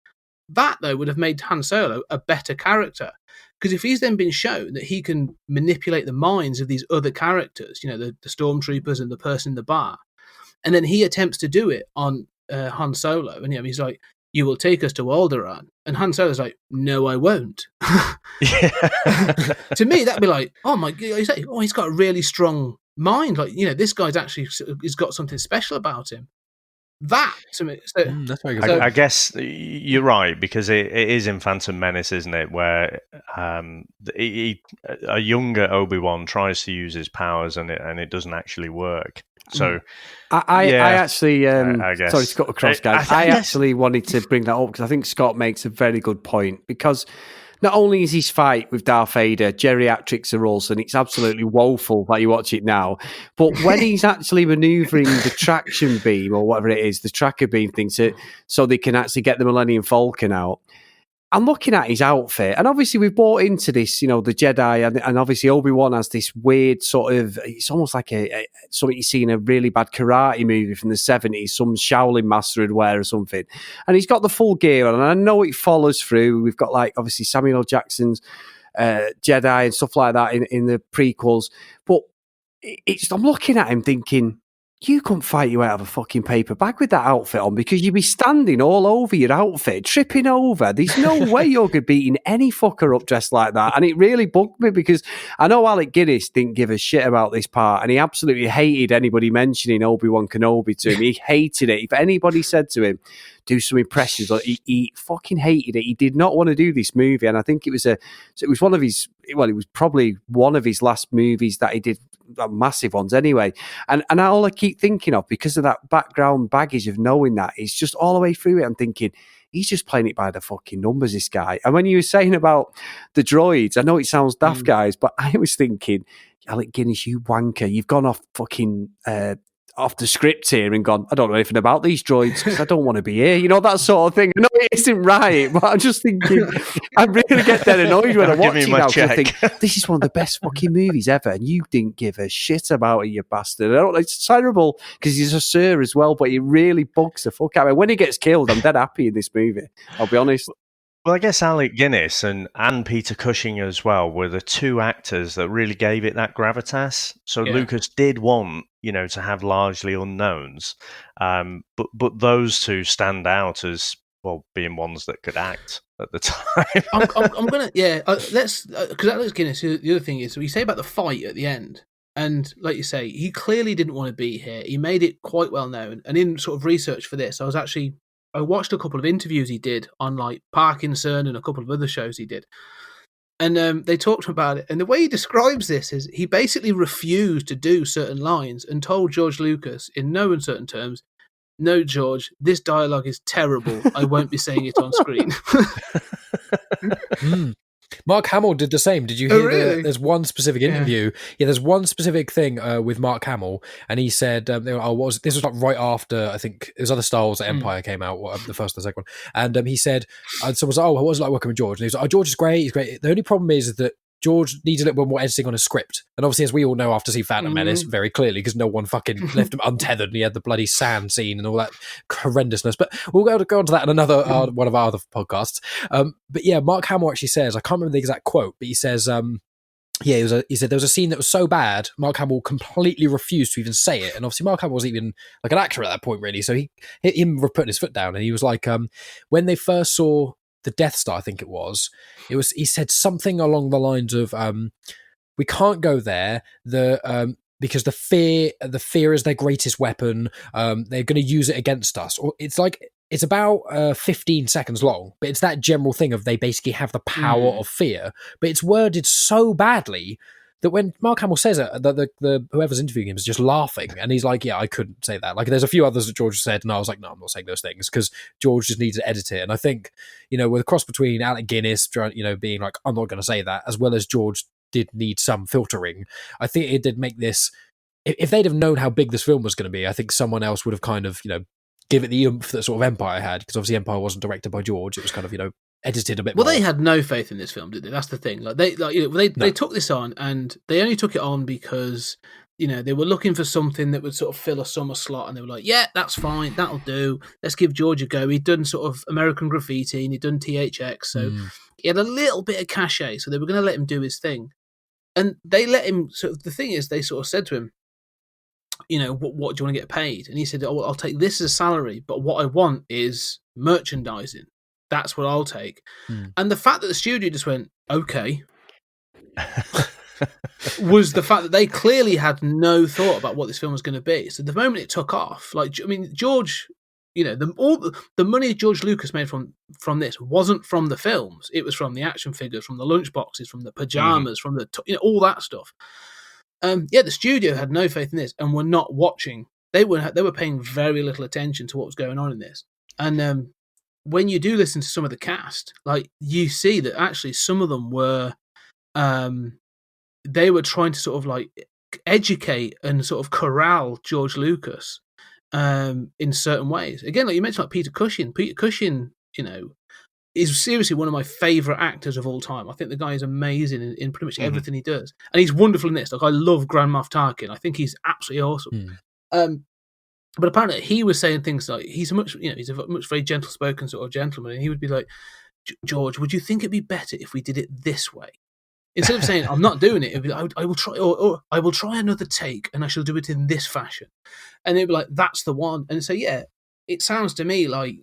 That though would have made Han Solo a better character, because if he's then been shown that he can manipulate the minds of these other characters, the stormtroopers and the person in the bar, and then he attempts to do it on Han Solo, and he's like, you will take us to Alderaan. And Han Solo's like, no, I won't. To me, that'd be like, oh my God, he's got a really strong mind. Like, this guy's actually, he's got something special about him. That, to me. So, that's very good. I guess you're right, because it is in Phantom Menace, isn't it? Where a younger Obi-Wan tries to use his powers and it doesn't actually work. So I actually I guess. Sorry to cut across, guys. I actually wanted to bring that up because I think Scott makes a very good point, because not only is his fight with Darth Vader geriatrics are also, and it's absolutely woeful that you watch it now, but when he's actually manoeuvring the traction beam or whatever it is, the tracker beam thing, so they can actually get the Millennium Falcon out, I'm looking at his outfit, and obviously we've bought into this, the Jedi, and obviously Obi-Wan has this weird sort of, it's almost like something you see in a really bad karate movie from the 70s, some Shaolin master would wear or something. And he's got the full gear on, and I know it follows through. We've got, like, obviously Samuel L. Jackson's Jedi and stuff like that in the prequels. But I'm looking at him thinking, you couldn't fight your way out of a fucking paper bag with that outfit on because you'd be standing all over your outfit, tripping over. There's no way you're beating any fucker up dressed like that. And it really bugged me because I know Alec Guinness didn't give a shit about this part and he absolutely hated anybody mentioning Obi-Wan Kenobi to him. He hated it. If anybody said to him, do some impressions, he fucking hated it. He did not want to do this movie. And I think it was one of his, well, it was probably one of his last movies that he did, massive ones anyway. And all I keep thinking of, because of that background baggage of knowing that, is just all the way through it, I'm thinking, he's just playing it by the fucking numbers, this guy. And when you were saying about the droids, I know it sounds daft, guys, but I was thinking, Alec Guinness, you wanker, you've gone off fucking off the script here and gone, I don't know anything about these droids because I don't want to be here. You know, that sort of thing. I know it isn't right, but I'm just thinking, I really get dead annoyed when I watch it now because I think, this is one of the best fucking movies ever and you didn't give a shit about it, you bastard. I don't know, it's terrible because he's a sir as well, but it really bugs the fuck out of me. When he gets killed, I'm dead happy in this movie, I'll be honest. Well, I guess Alec Guinness and Peter Cushing as well were the two actors that really gave it that gravitas. So Lucas did want, to have largely unknowns, but those two stand out as, well, being ones that could act at the time. I'm gonna, let's, because Alec Guinness, the other thing is, so you say about the fight at the end, and like you say, he clearly didn't want to be here. He made it quite well known, and in sort of research for this, I watched a couple of interviews he did on like Parkinson and a couple of other shows he did. And they talked about it. And the way he describes this is he basically refused to do certain lines and told George Lucas in no uncertain terms, no, George, this dialogue is terrible. I won't be saying it on screen. Mark Hamill did the same. Did you hear really? There's one specific interview. Yeah, there's one specific thing with Mark Hamill, and he said, this was like right after, I think, it was other Star Wars that Empire came out, the first and the second one. And he said, someone was like, what was it like working with George? And he was like, George is great, he's great. The only problem is that George needs a little bit more editing on a script. And obviously, as we all know after seeing Phantom Menace, very clearly, because no one fucking left him untethered and he had the bloody sand scene and all that horrendousness. But we'll go on to that in another one of our other podcasts. But yeah, Mark Hamill actually says, I can't remember the exact quote, but he says, he said there was a scene that was so bad, Mark Hamill completely refused to even say it. And obviously Mark Hamill wasn't even like an actor at that point, really. So him putting his foot down, and he was like, when they first saw the Death Star, I think it was, he said something along the lines of, we can't go there, because the fear is their greatest weapon, they're going to use it against us. Or it's about 15 seconds long, but it's that general thing of they basically have the power of fear, but it's worded so badly that when Mark Hamill says it, the whoever's interviewing him is just laughing, and he's like, yeah, I couldn't say that. Like, there's a few others that George said, and I was like, no, I'm not saying those things, because George just needs to edit it. And I think, with a cross between Alec Guinness, being like, I'm not going to say that, as well as George did need some filtering, I think it did make this, if they'd have known how big this film was going to be, I think someone else would have kind of, give it the oomph that sort of Empire had, because obviously Empire wasn't directed by George, it was kind of, edited a bit more. Well, they had no faith in this film, did they? That's the thing. Like they took this on, and they only took it on because they were looking for something that would sort of fill a summer slot, and they were like, yeah, that's fine, that'll do. Let's give George a go. He'd done sort of American Graffiti, and he'd done THX, so he had a little bit of cachet. So they were going to let him do his thing, and they let him. So the thing is, they sort of said to him, what do you want to get paid? And he said, oh, I'll take this as a salary, but what I want is merchandising. That's what I'll take. And the fact that the studio just went, okay, was the fact that they clearly had no thought about what this film was going to be. So the moment it took off, George, the money George Lucas made from this wasn't from the films. It was from the action figures, from the lunchboxes, from the pajamas, from the, all that stuff. The studio had no faith in this and were not watching. They were paying very little attention to what was going on in this. And when you do listen to some of the cast, like, you see that actually some of them were, they were trying to sort of like educate and sort of corral George Lucas in certain ways. Again, like you mentioned, like Peter Cushing. Peter Cushing, is seriously one of my favourite actors of all time. I think the guy is amazing in pretty much everything he does. And he's wonderful in this. Like, I love Grand Moff Tarkin. I think he's absolutely awesome. But apparently he was saying things like, he's a much very gentle-spoken sort of gentleman, and he would be like, George, would you think it'd be better if we did it this way? Instead of saying, I'm not doing it, it'd be like, I will try, or I will try another take and I shall do it in this fashion. And it'd be like, that's the one. And so, yeah, it sounds to me like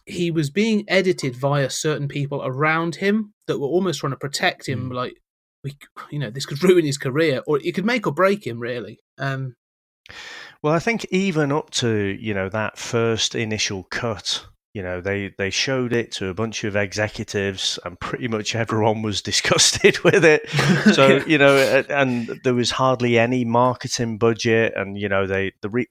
he was being edited via certain people around him that were almost trying to protect him. Like, this could ruin his career, or it could make or break him, really. Well, I think even up to, that first initial cut, they showed it to a bunch of executives and pretty much everyone was disgusted with it. So, and there was hardly any marketing budget. And,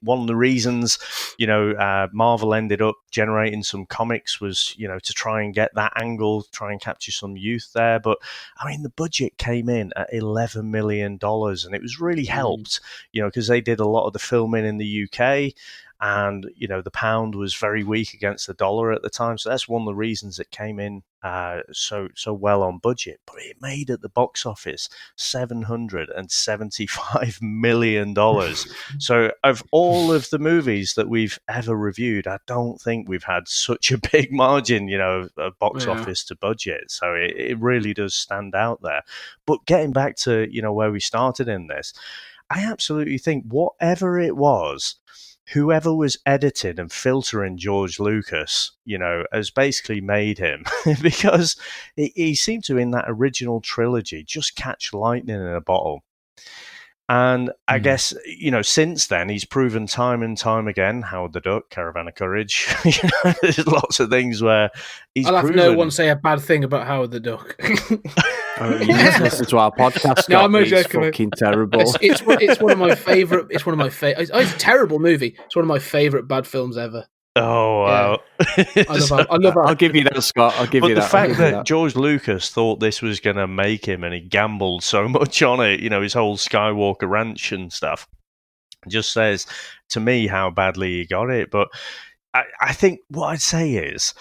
one of the reasons, Marvel ended up generating some comics was, to try and get that angle, try and capture some youth there. But, I mean, the budget came in at $11 million and it was really helped, because they did a lot of the filming in the UK. And, the pound was very weak against the dollar at the time. So that's one of the reasons it came in so well on budget. But it made at the box office $775 million. So of all of the movies that we've ever reviewed, I don't think we've had such a big margin, of box office to budget. So it really does stand out there. But getting back to, where we started in this, I absolutely think whatever it was, whoever was editing and filtering George Lucas, has basically made him because he seemed to, in that original trilogy, just catch lightning in a bottle. And I guess, since then, he's proven time and time again, Howard the Duck, Caravan of Courage. There's lots of things where he's I'll have proven... no one say a bad thing about Howard the Duck. You just listen to our podcast. No, I'm it's joking. Fucking terrible. It's one of my favourite. It's one of my favorite. It's a terrible movie. It's one of my favourite bad films ever. Oh, wow. Yeah. I love I'll give you that, Scott. I'll give you that. But the fact that George Lucas thought this was going to make him and he gambled so much on it, his whole Skywalker ranch and stuff, just says to me how badly he got it. But I think what I'd say is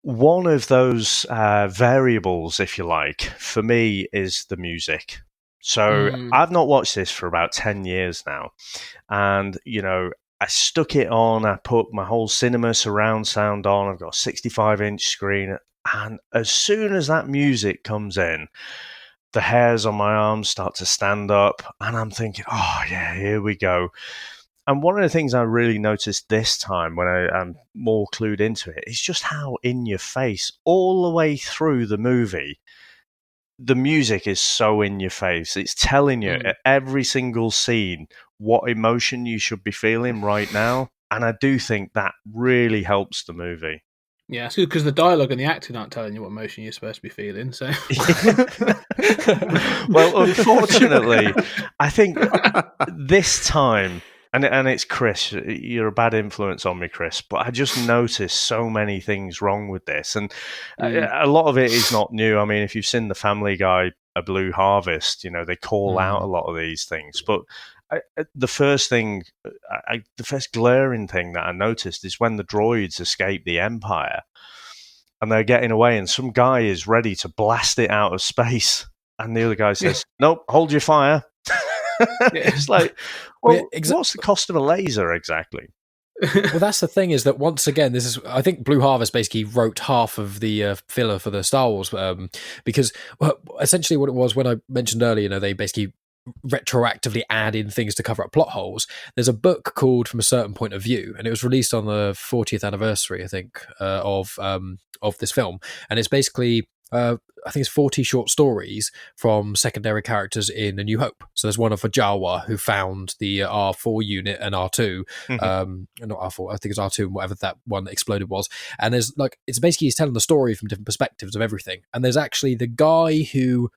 one of those variables, if you like, for me is the music. So I've not watched this for about 10 years now. And, I stuck it on, I put my whole cinema surround sound on, I've got a 65-inch screen, and as soon as that music comes in, the hairs on my arms start to stand up, and I'm thinking, oh yeah, here we go. And one of the things I really noticed this time when I'm more clued into it is just how in your face, all the way through the movie, the music is so in your face. It's telling you at every single scene what emotion you should be feeling right now. And I do think that really helps the movie. Yeah, it's good because the dialogue and the acting aren't telling you what emotion you're supposed to be feeling. So, well, unfortunately, I think this time, and it's Chris, you're a bad influence on me, Chris, but I just noticed so many things wrong with this. And a lot of it is not new. I mean, if you've seen The Family Guy, A Blue Harvest, they call out a lot of these things. But the first glaring thing that I noticed is when the droids escape the Empire and they're getting away and some guy is ready to blast it out of space. And the other guy says, nope, hold your fire. It's like, well, what's the cost of a laser exactly? Well, that's the thing, is that once again, I think Blue Harvest basically wrote half of the filler for the Star Wars, because essentially what it was, when I mentioned earlier, they basically retroactively add in things to cover up plot holes. There's a book called From a Certain Point of View, and it was released on the 40th anniversary, I think, of this film, and it's basically I think it's 40 short stories from secondary characters in A New Hope. So there's one of Jawa, who found the R4 unit and R2, not R4, I think it's R2 and whatever that one that exploded was. And there's it's basically he's telling the story from different perspectives of everything. And there's actually the guy who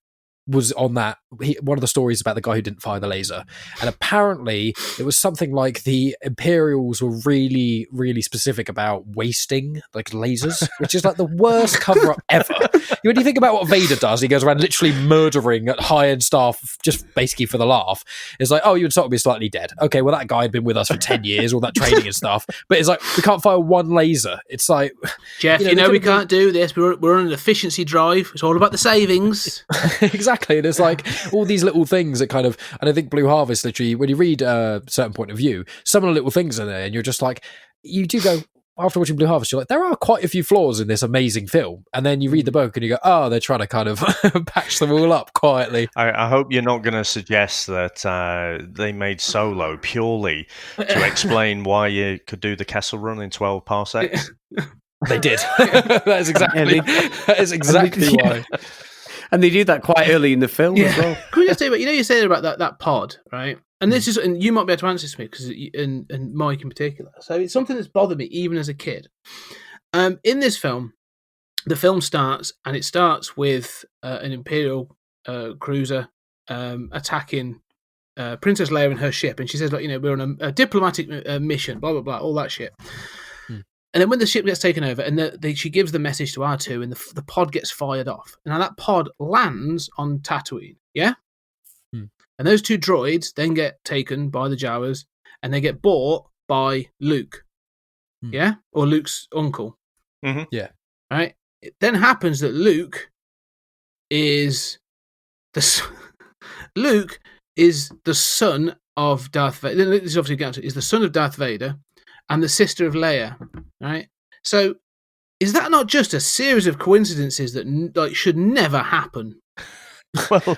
was on that, one of the stories about the guy who didn't fire the laser, and apparently it was something like the Imperials were really, really specific about wasting lasers, which is the worst cover up ever. When you think about what Vader does, he goes around literally murdering high-end staff just basically for the laugh. It's like, oh, you would sort of be slightly dead. Okay, well, that guy had been with us for 10 years, all that training and stuff, but it's like, we can't fire one laser. It's like, Jeff, we can't do this. We're on an efficiency drive. It's all about the savings. Exactly. And it's like all these little things that kind of, and I think Blue Harvest, literally, when you read A Certain Point of View, some of the little things in there, and you're just like, you do go, after watching Blue Harvest, you're like, there are quite a few flaws in this amazing film. And then you read the book and you go, oh, they're trying to kind of patch them all up quietly. I hope you're not going to suggest that they made Solo purely to explain why you could do the Kessel Run in 12 parsecs. They did. That is exactly why. And they do that quite early in the film as well. Can we just say about, you said about that pod, right? And this is, and you might be able to answer this to me because, and Mike in particular. So it's something that's bothered me even as a kid. In this film, the film starts, and it starts with an Imperial cruiser attacking Princess Leia and her ship, and she says, like, we're on a diplomatic mission, blah blah blah, all that shit. And then when the ship gets taken over, and she gives the message to R2, and the pod gets fired off. And now that pod lands on Tatooine, yeah? And those two droids then get taken by the Jawas, and they get bought by Luke, yeah? Or Luke's uncle. Mm-hmm. Yeah. Right? It then happens that Luke is the son of Darth Vader. This is obviously is the son of Darth Vader and the sister of Leia, right? So, is that not just a series of coincidences that should never happen?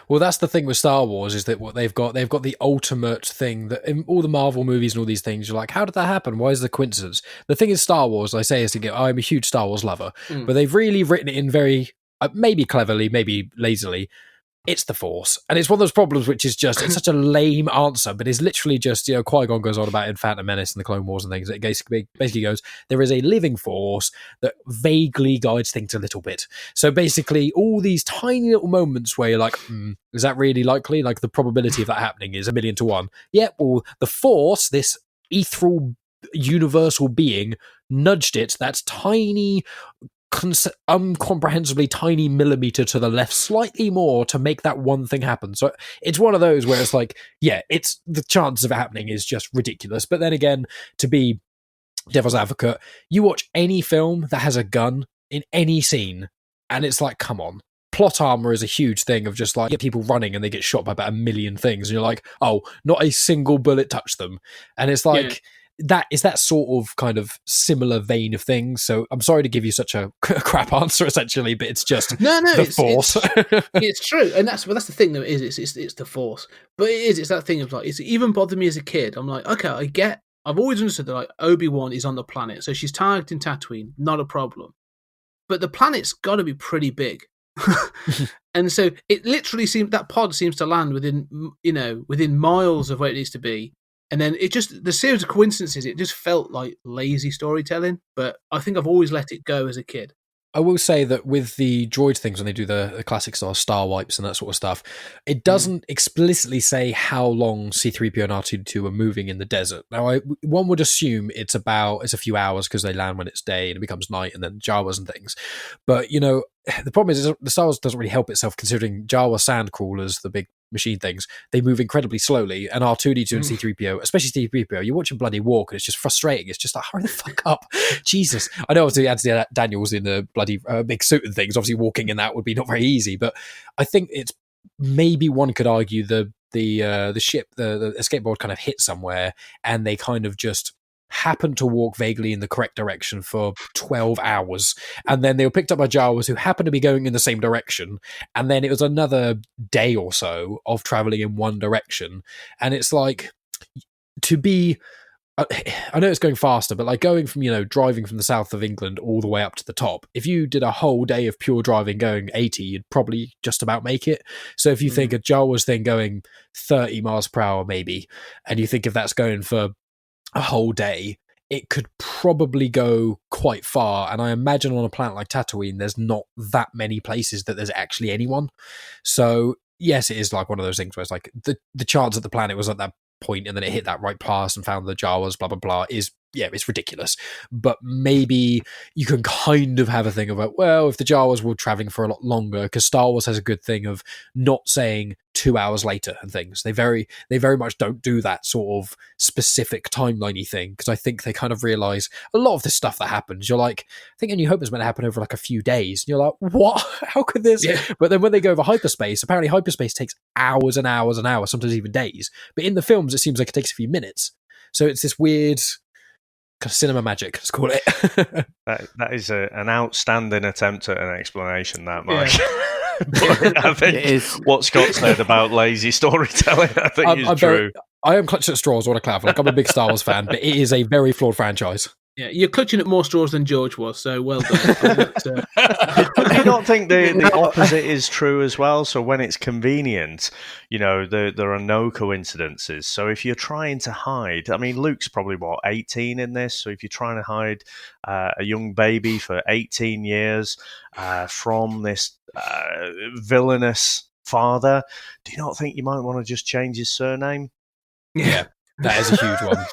Well, that's the thing with Star Wars, is that what they've got the ultimate thing that in all the Marvel movies and all these things, you're like, how did that happen? Why is the coincidence? The thing is, Star Wars, I say, I'm a huge Star Wars lover, but they've really written it in very, maybe cleverly, maybe lazily. It's the Force. And it's one of those problems which is just, it's such a lame answer, but it's literally just, Qui-Gon goes on about in Phantom Menace and the Clone Wars and things. It basically goes, there is a living force that vaguely guides things a little bit. So basically, all these tiny little moments where you're like, is that really likely? Like, the probability of that happening is 1,000,000 to 1. Yeah, well, the Force, this ethereal, universal being, nudged it, that's tiny, incomprehensibly tiny millimeter to the left slightly more to make that one thing happen. So it's one of those where it's like, yeah, it's the chances of it happening is just ridiculous. But then again, to be devil's advocate, you watch any film that has a gun in any scene and it's like, come on. Plot armor is a huge thing of just like, get people running and they get shot by about 1,000,000 things and you're like, oh, not a single bullet touched them. And it's like, that is that sort of kind of similar vein of things. So I'm sorry to give you such a crap answer, essentially, but it's just the Force. It's true, and that's the thing. Though it's the Force, but it's that thing of like, it's even bothered me as a kid. I'm like, okay, I've always understood that like Obi-Wan is on the planet, so she's targeting Tatooine, not a problem. But the planet's got to be pretty big. And so it literally seems that pod seems to land within miles of where it needs to be. And then it just, the series of coincidences, it just felt like lazy storytelling. But I think I've always let it go as a kid. I will say that with the droid things, when they do the classic star wipes and that sort of stuff, it doesn't explicitly say how long C-3PO and R2-D2 are moving in the desert. Now, one would assume it's a few hours because they land when it's day and it becomes night and then Jawas and things. But, the problem is the Star Wars doesn't really help itself, considering Jawa sand crawlers, the big machine things, they move incredibly slowly, and R2-D2 and C-3PO, especially C-3PO, you watch him bloody walk and it's just frustrating. It's just like, hurry the fuck up. Jesus. I know obviously Anthony Daniels in the bloody big suit and things, obviously walking in that would be not very easy, but I think it's maybe one could argue the ship, the escape pod kind of hit somewhere and they kind of just happened to walk vaguely in the correct direction for 12 hours. And then they were picked up by Jawas who happened to be going in the same direction. And then it was another day or so of traveling in one direction. And it's like, to be, I know it's going faster, but like going from, driving from the south of England all the way up to the top, if you did a whole day of pure driving going 80, you'd probably just about make it. So if you think a Jawa's thing going 30 miles per hour maybe, and you think if that's going for a whole day, it could probably go quite far. And I imagine on a planet like Tatooine, there's not that many places that there's actually anyone. So yes, it is like one of those things where it's like the chance that the planet was at that point and then it hit that right pass and found the Jawas, blah, blah, blah, is, yeah, it's ridiculous. But maybe you can kind of have a thing about, well, if the Jawas were traveling for a lot longer, because Star Wars has a good thing of not saying 2 hours later and things. They very much don't do that sort of specific timeliney thing, because I think they kind of realize a lot of this stuff that happens, you're like, I think A New Hope is meant to happen over like a few days. And you're like, what? How could this? Yeah. But then when they go over hyperspace, apparently hyperspace takes hours and hours and hours, sometimes even days. But in the films, it seems like it takes a few minutes. So it's this weird cinema magic, let's call it. That is an outstanding attempt at an explanation, that, Mike. But I think what Scott said about lazy storytelling, I think is true. I am clutching at straws on a cloud. Like, I'm a big Star Wars fan, but it is a very flawed franchise. Yeah, you're clutching at more straws than George was, so well done. Do you not think the opposite is true as well? So when it's convenient, there are no coincidences. So if you're trying to hide, I mean, Luke's probably, 18 in this? So if you're trying to hide a young baby for 18 years from this villainous father, do you not think you might want to just change his surname? Yeah, that is a huge one.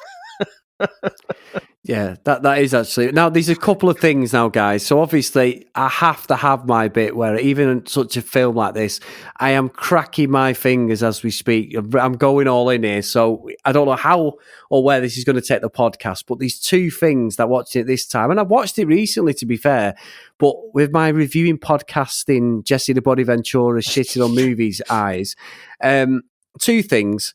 Yeah, that is actually. Now, there's a couple of things now, guys. So obviously, I have to have my bit where even in such a film like this, I am cracking my fingers as we speak. I'm going all in here. So I don't know how or where this is going to take the podcast, but these two things that I watched it this time, and I watched it recently, to be fair, but with my reviewing podcasting, Jesse the Body Ventura shitting on movies eyes, two things.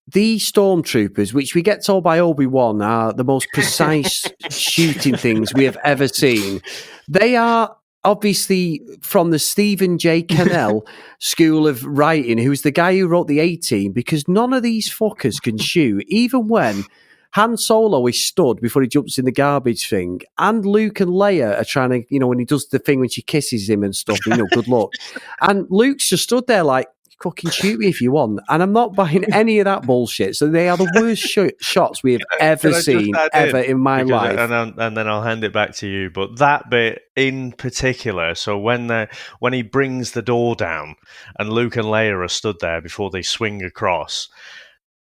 The stormtroopers, which we get told by Obi-Wan are the most precise shooting things we have ever seen. They are obviously from the Stephen J. Cannell School of Writing, who's the guy who wrote the A-Team, because none of these fuckers can shoot, even when Han Solo is stood before he jumps in the garbage thing, and Luke and Leia are trying to, when he does the thing when she kisses him and stuff, good luck. And Luke's just stood there like, fucking shoot me if you want. And I'm not buying any of that bullshit. So they are the worst shots we have ever seen, ever in my life. And then I'll hand it back to you. But that bit in particular, so when he brings the door down and Luke and Leia are stood there before they swing across,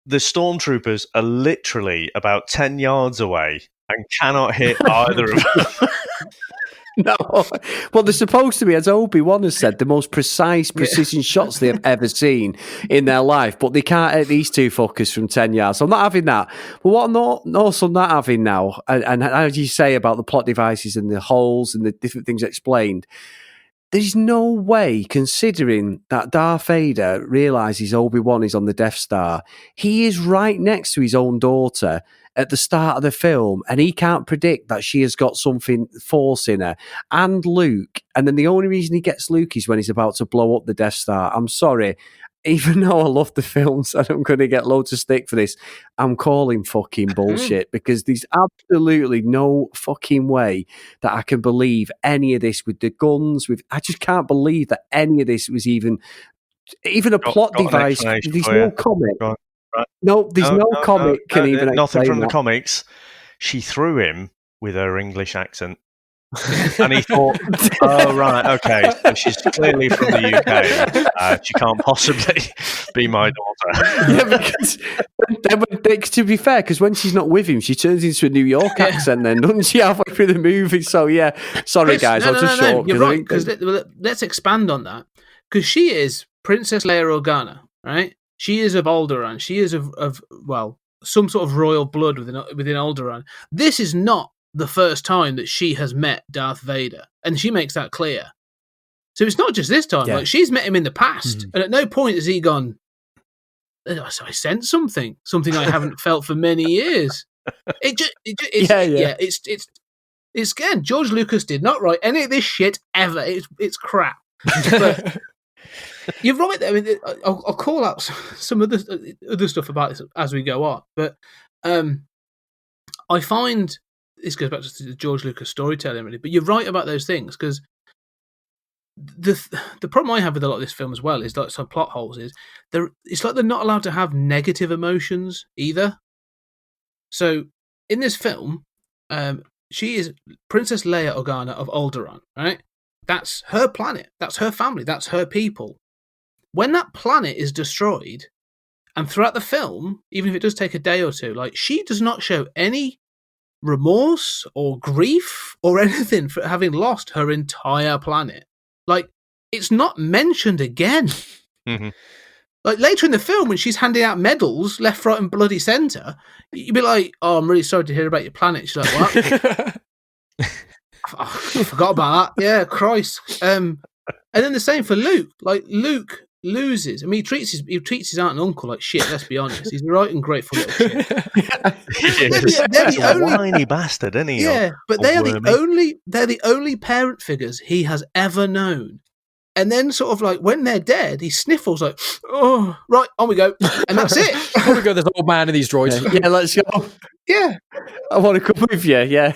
the stormtroopers are literally about 10 yards away and cannot hit either of them. No, well, they're supposed to be, as Obi-Wan has said, the most precision shots they have ever seen in their life, but they can't hit these two fuckers from 10 yards. So I'm not having that. But what I'm also not having now, and as you say about the plot devices and the holes and the different things explained, there's no way, considering that Darth Vader realises Obi-Wan is on the Death Star, he is right next to his own daughter at the start of the film, and he can't predict that she has got something force in her, and Luke, and then the only reason he gets Luke is when he's about to blow up the Death Star. I'm sorry, even though I love the films and I'm going to get loads of stick for this, I'm calling fucking bullshit, because there's absolutely no fucking way that I can believe any of this with the guns. I just can't believe that any of this was even a plot device. There's no comic. Right. No, there's no comic can even nothing from that. the comics. She threw him with her English accent. And he thought, oh, right, okay, so she's clearly from the UK. She can't possibly be my daughter. Yeah, because to be fair, because when she's not with him, she turns into a New York accent then, doesn't she, halfway through the movie? So, yeah, sorry, Chris, guys, I was just short. You're right, because let's expand on that. Because she is Princess Leia Organa, right? She is of Alderaan. She is of some sort of royal blood within Alderaan. This is not the first time that she has met Darth Vader, and she makes that clear. So it's not just this time. Yeah. Like, she's met him in the past, and at no point has he gone, I sense something I haven't felt for many years. It's again, George Lucas did not write any of this shit ever. It's crap. But you're right. I mean, I'll call out some of the other stuff about this as we go on. But I find this goes back to the George Lucas storytelling, really. But you're right about those things, because the problem I have with a lot of this film as well is like some plot holes. It's like they're not allowed to have negative emotions either. So in this film, she is Princess Leia Organa of Alderaan, right? That's her planet. That's her family. That's her people. When that planet is destroyed, and throughout the film, even if it does take a day or two, like, she does not show any remorse or grief or anything for having lost her entire planet. Like, it's not mentioned again. Mm-hmm. Like, later in the film, when she's handing out medals left, right, and bloody centre, you'd be like, oh, I'm really sorry to hear about your planet. She's like, what? I forgot about that. Yeah, Christ. And then the same for Luke. Like, Luke loses. I mean, he treats his aunt and uncle like shit. Let's be honest. He's a right and grateful little shit. They're the only whiny bastard, isn't he? Yeah, but they're the only parent figures he has ever known. And then, sort of like when they're dead, he sniffles like, "Oh, right, on we go," and that's it. On we go. There's an old man in these droids. Yeah, let's go. Yeah, I want to come with you. Yeah.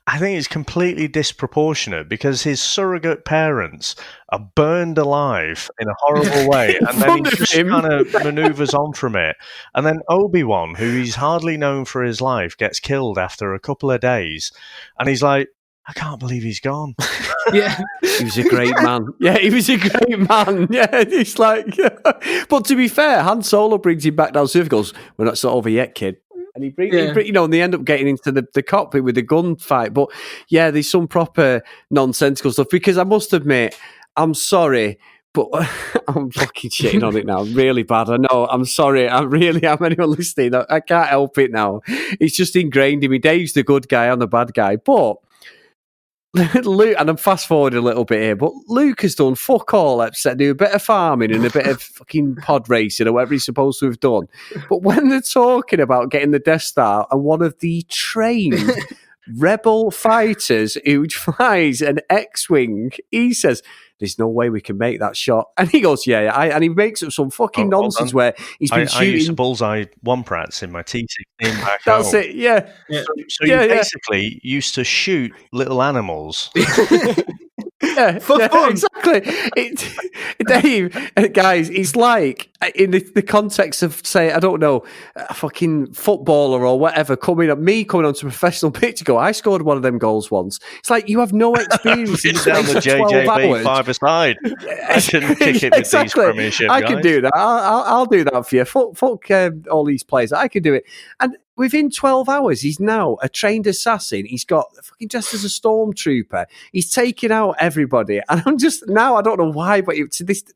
I think it's completely disproportionate because his surrogate parents are burned alive in a horrible way, and then he just kind of manoeuvres on from it. And then Obi-Wan, who he's hardly known for his life, gets killed after a couple of days, and he's like, I can't believe he's gone. Yeah, he was a great man. Yeah, he was a great man. Yeah, it's like, but to be fair, Han Solo brings him back down to earth. Goes, "We're not over yet, kid." And he brings, and they end up getting into the cockpit with the gunfight. But yeah, there's some proper nonsensical stuff. Because I must admit, I'm sorry, but I'm fucking shitting on it now. Really bad. I know. I'm sorry. I really am. Anyone listening, I can't help it now. It's just ingrained in me. Dave's the good guy. I'm the bad guy. But Luke, and I'm fast forwarding a little bit here, but Luke has done fuck all except do a bit of farming and a bit of fucking pod racing or whatever he's supposed to have done. But when they're talking about getting the Death Star and one of the trained rebel fighters who flies an X-Wing, he says, "There's no way we can make that shot." And he goes, yeah. And he makes up some fucking nonsense where he's been shooting. I used to bullseye Womprats in my T16 back That's home. it, yeah. So you basically used to shoot little animals. Yeah, exactly. Dave, guys, it's like in the context of, say, I don't know, a fucking footballer or whatever coming onto a professional pitch to go, I scored one of them goals once. It's like you have no experience. It's down the JJB 5-a-side. I can kick it with these Premiership guys. I can do that. I'll do that for you. Fuck all these players. I can do it. And within 12 hours, he's now a trained assassin. He's got fucking dressed as a stormtrooper. He's taking out everybody. And I'm just, now I don't know why, but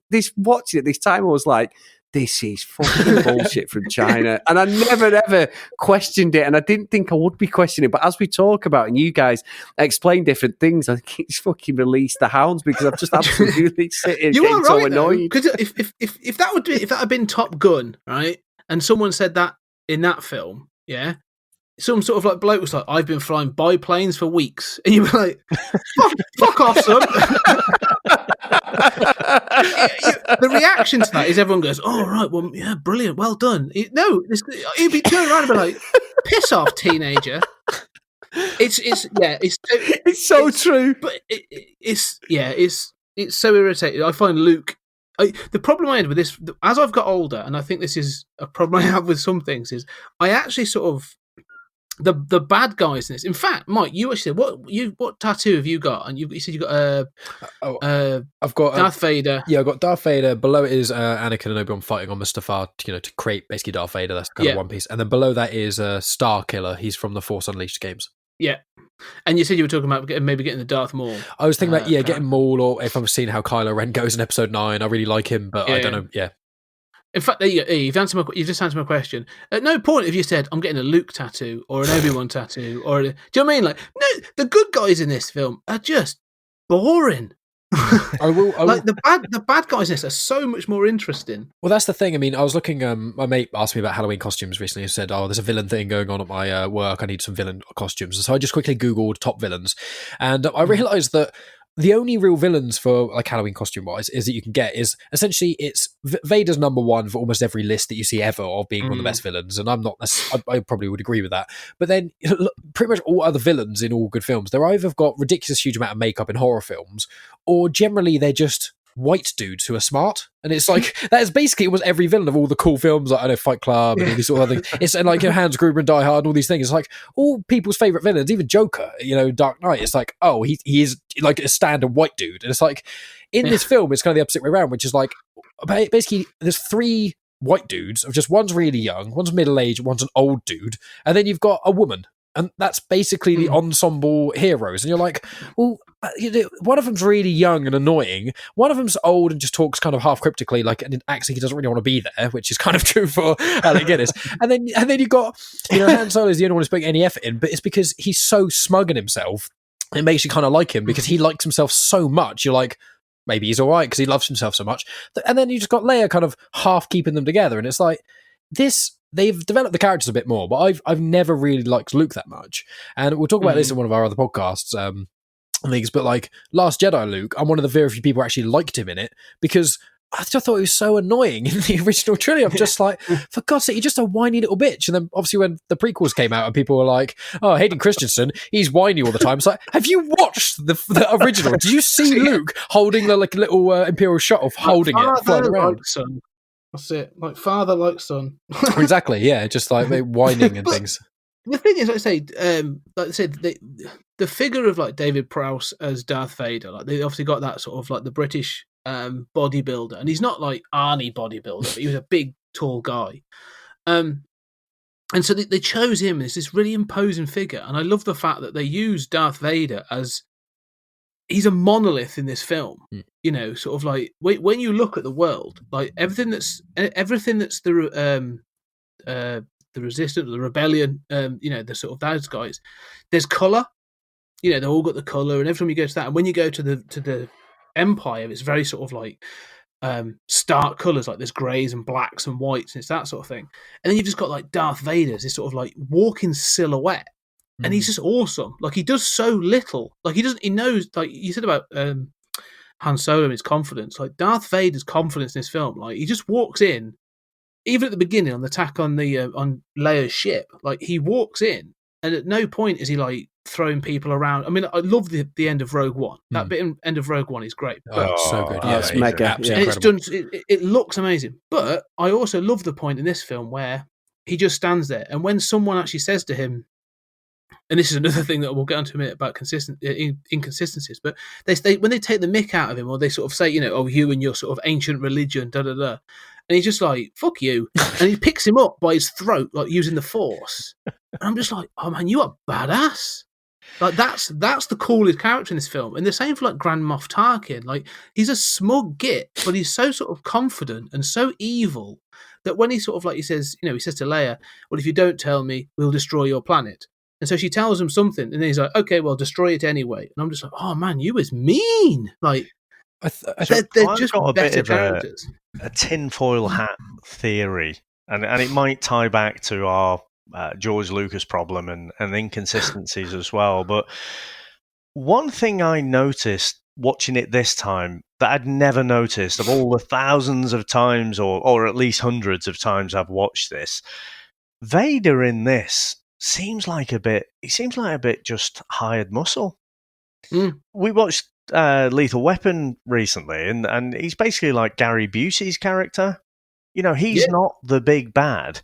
this watching it this time, I was like, this is fucking bullshit from China. And I never, ever questioned it. And I didn't think I would be questioning it. But as we talk about, and you guys explain different things, I think it's fucking released the hounds because I've just absolutely sitting getting so annoyed. Because if that had been Top Gun, right? And someone said that in that film, yeah, some sort of like bloke was like, I've been flying biplanes for weeks. And you'd be like, fuck off, son. The reaction to that is everyone goes, oh, right, well, yeah, brilliant, well done. He'd be turning around and be like, piss off, teenager. It's so true. But it's so irritating. I find Luke. The problem I had with this, as I've got older, and I think this is a problem I have with some things, is I actually sort of the bad guys in this. In fact, Mike, you actually said what tattoo have you got? And you said you got I've got Darth Vader. Yeah, I've got Darth Vader. Below it is Anakin and Obi-Wan fighting on Mustafar, to create basically Darth Vader. That's kind of one piece. And then below that is Star Killer. He's from the Force Unleashed games. Yeah. And you said you were talking about maybe getting the Darth Maul. I was thinking about getting Maul, or if I'm seeing how Kylo Ren goes in Episode 9, I really like him, but I don't know. Yeah. In fact, you've just answered my question. At no point have you said, I'm getting a Luke tattoo or an Obi-Wan tattoo. Do you know what I mean? Like, no, the good guys in this film are just boring. The bad guys in this are so much more interesting. Well, that's the thing. I mean, I was looking. My mate asked me about Halloween costumes recently and said, "Oh, there's a villain thing going on at my work. I need some villain costumes." So I just quickly Googled top villains, and I realised that the only real villains for like Halloween costume wise is that you can get is essentially it's Vader's number one for almost every list that you see ever of being one of the best villains, and I probably would agree with that. But then pretty much all other villains in all good films, they're either got ridiculous huge amount of makeup in horror films, or generally they're just white dudes who are smart. And it's like that is basically almost every villain of all the cool films, like I know Fight Club and all these sort of things. It's and like Hans Gruber and Die Hard and all these things. It's like all people's favorite villains, even Joker, Dark Knight. It's like, oh, he is like a standard white dude, and it's like in this film, it's kind of the opposite way around, which is like basically there's three white dudes of just one's really young, one's middle aged, one's an old dude, and then you've got a woman. And that's basically the ensemble heroes. And you're like, well, one of them's really young and annoying. One of them's old and just talks kind of half cryptically, like, and acts like he doesn't really want to be there, which is kind of true for Alec Guinness. and then you've got, Han Solo is the only one who's putting any effort in, but it's because he's so smug in himself. It makes you kind of like him because he likes himself so much. You're like, maybe he's all right because he loves himself so much. And then you just got Leia kind of half keeping them together, and it's like this. They've developed the characters a bit more, but I've never really liked Luke that much. And we'll talk about this in one of our other podcasts. Things, but like Last Jedi Luke, I'm one of the very few people who actually liked him in it because I just thought he was so annoying in the original trilogy. I'm just like, for God's sake, you're just a whiny little bitch. And then obviously when the prequels came out and people were like, oh, Hayden Christensen, he's whiny all the time. It's like, have you watched the original? Did you see Luke holding the like little Imperial shuttle, holding it, flying around? Son. That's it. Like father, like son. Exactly, yeah. Just like whining and things. The thing is, like I said, the figure of like David Prowse as Darth Vader, like they obviously got that sort of like the British bodybuilder, and he's not like Arnie bodybuilder, but he was a big, tall guy. And so they chose him as this really imposing figure, and I love the fact that they use Darth Vader as he's a monolith in this film. You know, sort of like when you look at the world, like everything that's the resistance, the rebellion, you know, the sort of those guys. There's color, you know, they all got the color, and every time you go to that, and when you go to the Empire, it's very sort of like stark colors, like there's greys and blacks and whites, and it's that sort of thing. And then you've just got like Darth Vader's this sort of like walking silhouette, and he's just awesome. Like he does so little. Like he knows. Like you said about Han Solo and his confidence. Like Darth Vader's confidence in this film, like he just walks in. Even at the beginning, on the attack on the on Leia's ship, like he walks in, and at no point is he like throwing people around. I mean, I love the end of Rogue One. That bit in end of Rogue One is great. But, it's so good. Yeah, it's mega. Absolutely it's done. It looks amazing. But I also love the point in this film where he just stands there, and when someone actually says to him, and this is another thing that we'll get onto in a minute about inconsistencies, but they when they take the mick out of him, or they sort of say, you know, oh, you and your sort of ancient religion, da da da. And he's just like, fuck you. And he picks him up by his throat, like using the Force. And I'm just like, oh man, you are badass. Like that's the coolest character in this film. And the same for like Grand Moff Tarkin. Like he's a smug git, but he's so sort of confident and so evil that when he sort of like he says to Leia, well, if you don't tell me, we'll destroy your planet. And so she tells him something, and then he's like, okay, well, destroy it anyway. And I'm just like, oh man, you was mean. Like they're just got a better bit of characters. A tinfoil hat theory, and it might tie back to our George Lucas problem and inconsistencies as well. But one thing I noticed watching it this time that I'd never noticed of all the thousands of times, or at least hundreds of times I've watched this, Vader in this seems like a bit just hired muscle. We watched Lethal Weapon recently, and he's basically like Gary Busey's character. You know, he's not the big bad.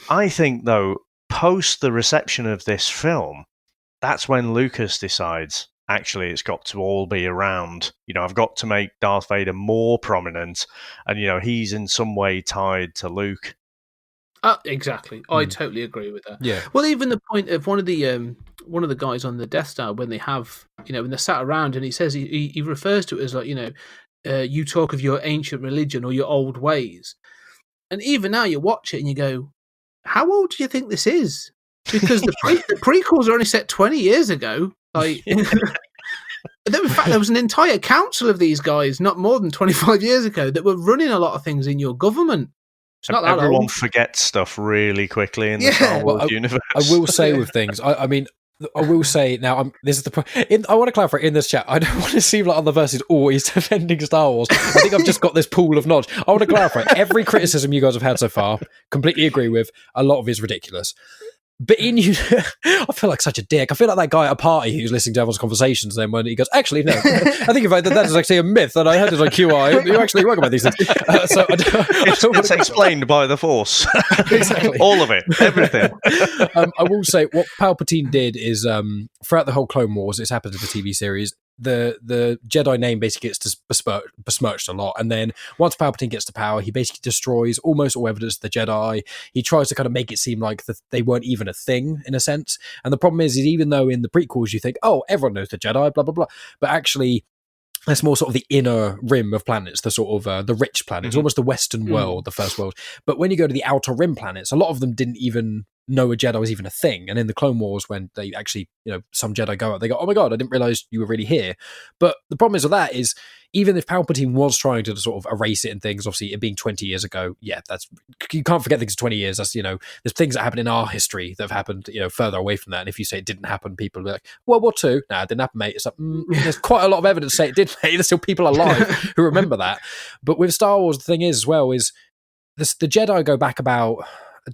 I think, though, post the reception of this film, that's when Lucas decides, actually, it's got to all be around. You know, I've got to make Darth Vader more prominent, and, you know, he's in some way tied to Luke. Exactly. I totally agree with that. Yeah. Well, even the point of one of the guys on the Death Star, when they have, you know, when they're sat around, and he says he refers to it as like, you know, you talk of your ancient religion or your old ways, and even now you watch it and you go, how old do you think this is? Because the prequels are only set 20 years ago. Like, in fact, there was an entire council of these guys not more than 25 years ago that were running a lot of things in your government. Everyone forgets stuff really quickly in the Star Wars universe. I will say with things, I mean, I will say now, this is the point. I want to clarify in this chat, I don't want to seem like Otherverse is always defending Star Wars. I think I've just got this pool of knowledge. I want to clarify every criticism you guys have had so far, completely agree with. A lot of it is ridiculous. But in you, I feel like such a dick. I feel like that guy at a party who's listening to everyone's conversations, and then when he goes, actually, no, I think that is actually a myth that I heard it on QI. You actually work about these things. So it's explained by the Force. Exactly. All of it, everything. I will say what Palpatine did is throughout the whole Clone Wars, it's happened in the TV series, the Jedi name basically gets besmirched a lot, and then once Palpatine gets to power, he basically destroys almost all evidence of the Jedi. He tries to kind of make it seem like they weren't even a thing in a sense, and the problem is even though in the prequels you think, oh, everyone knows the Jedi, blah blah blah, but actually that's more sort of the inner rim of planets, the sort of the rich planets, almost the Western world, the first world. But when you go to the outer rim planets, a lot of them didn't even know a Jedi was even a thing. And in the Clone Wars, when they actually, some Jedi go out, they go, "Oh my God, I didn't realize you were really here." But the problem is with that is, even if Palpatine was trying to sort of erase it and things, obviously it being 20 years ago, you can't forget things 20 years. That's, there's things that happen in our history that have happened, further away from that. And if you say it didn't happen, people will be like, World War II? Nah, it didn't happen, mate. It's like, there's quite a lot of evidence to say it did, mate. There's still people alive who remember that. But with Star Wars, the thing is as well, is the Jedi go back about,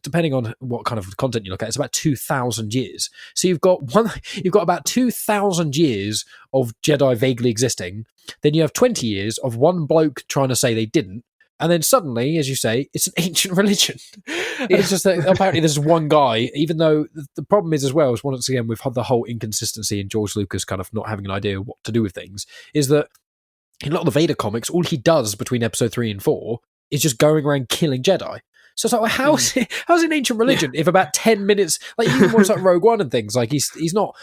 depending on what kind of content you look at, it's about 2,000 years. So you've got about 2,000 years of Jedi vaguely existing. Then you have 20 years of one bloke trying to say they didn't. And then suddenly, as you say, it's an ancient religion. And it's just that apparently there's one guy, even though the problem is as well, is once again, we've had the whole inconsistency in George Lucas kind of not having an idea what to do with things, is that in a lot of the Vader comics, all he does between episode 3 and 4 is just going around killing Jedi. So it's like, well, how's it an ancient religion if about 10 minutes, like even ones like Rogue One and things, like he's not,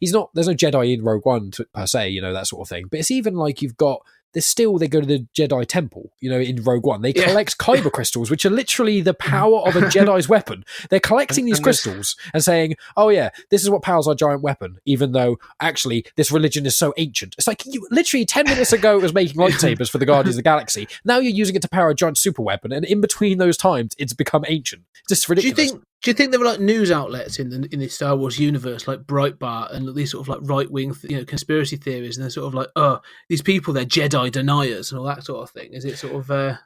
there's no Jedi in Rogue One per se, that sort of thing. But it's even like they go to the Jedi temple, in Rogue One. They collect kyber crystals, which are literally the power of a Jedi's weapon. They're collecting these crystals and saying, oh yeah, this is what powers our giant weapon, even though actually this religion is so ancient. It's like, you literally 10 minutes ago it was making lightsabers for the Guardians of the Galaxy. Now you're using it to power a giant super weapon, and in between those times, it's become ancient. It's just ridiculous. Do you think there were like news outlets in the Star Wars universe, like Breitbart and these sort of like right wing, conspiracy theories, and they're sort of like, oh, these people, they're Jedi deniers and all that sort of thing? Is it sort of?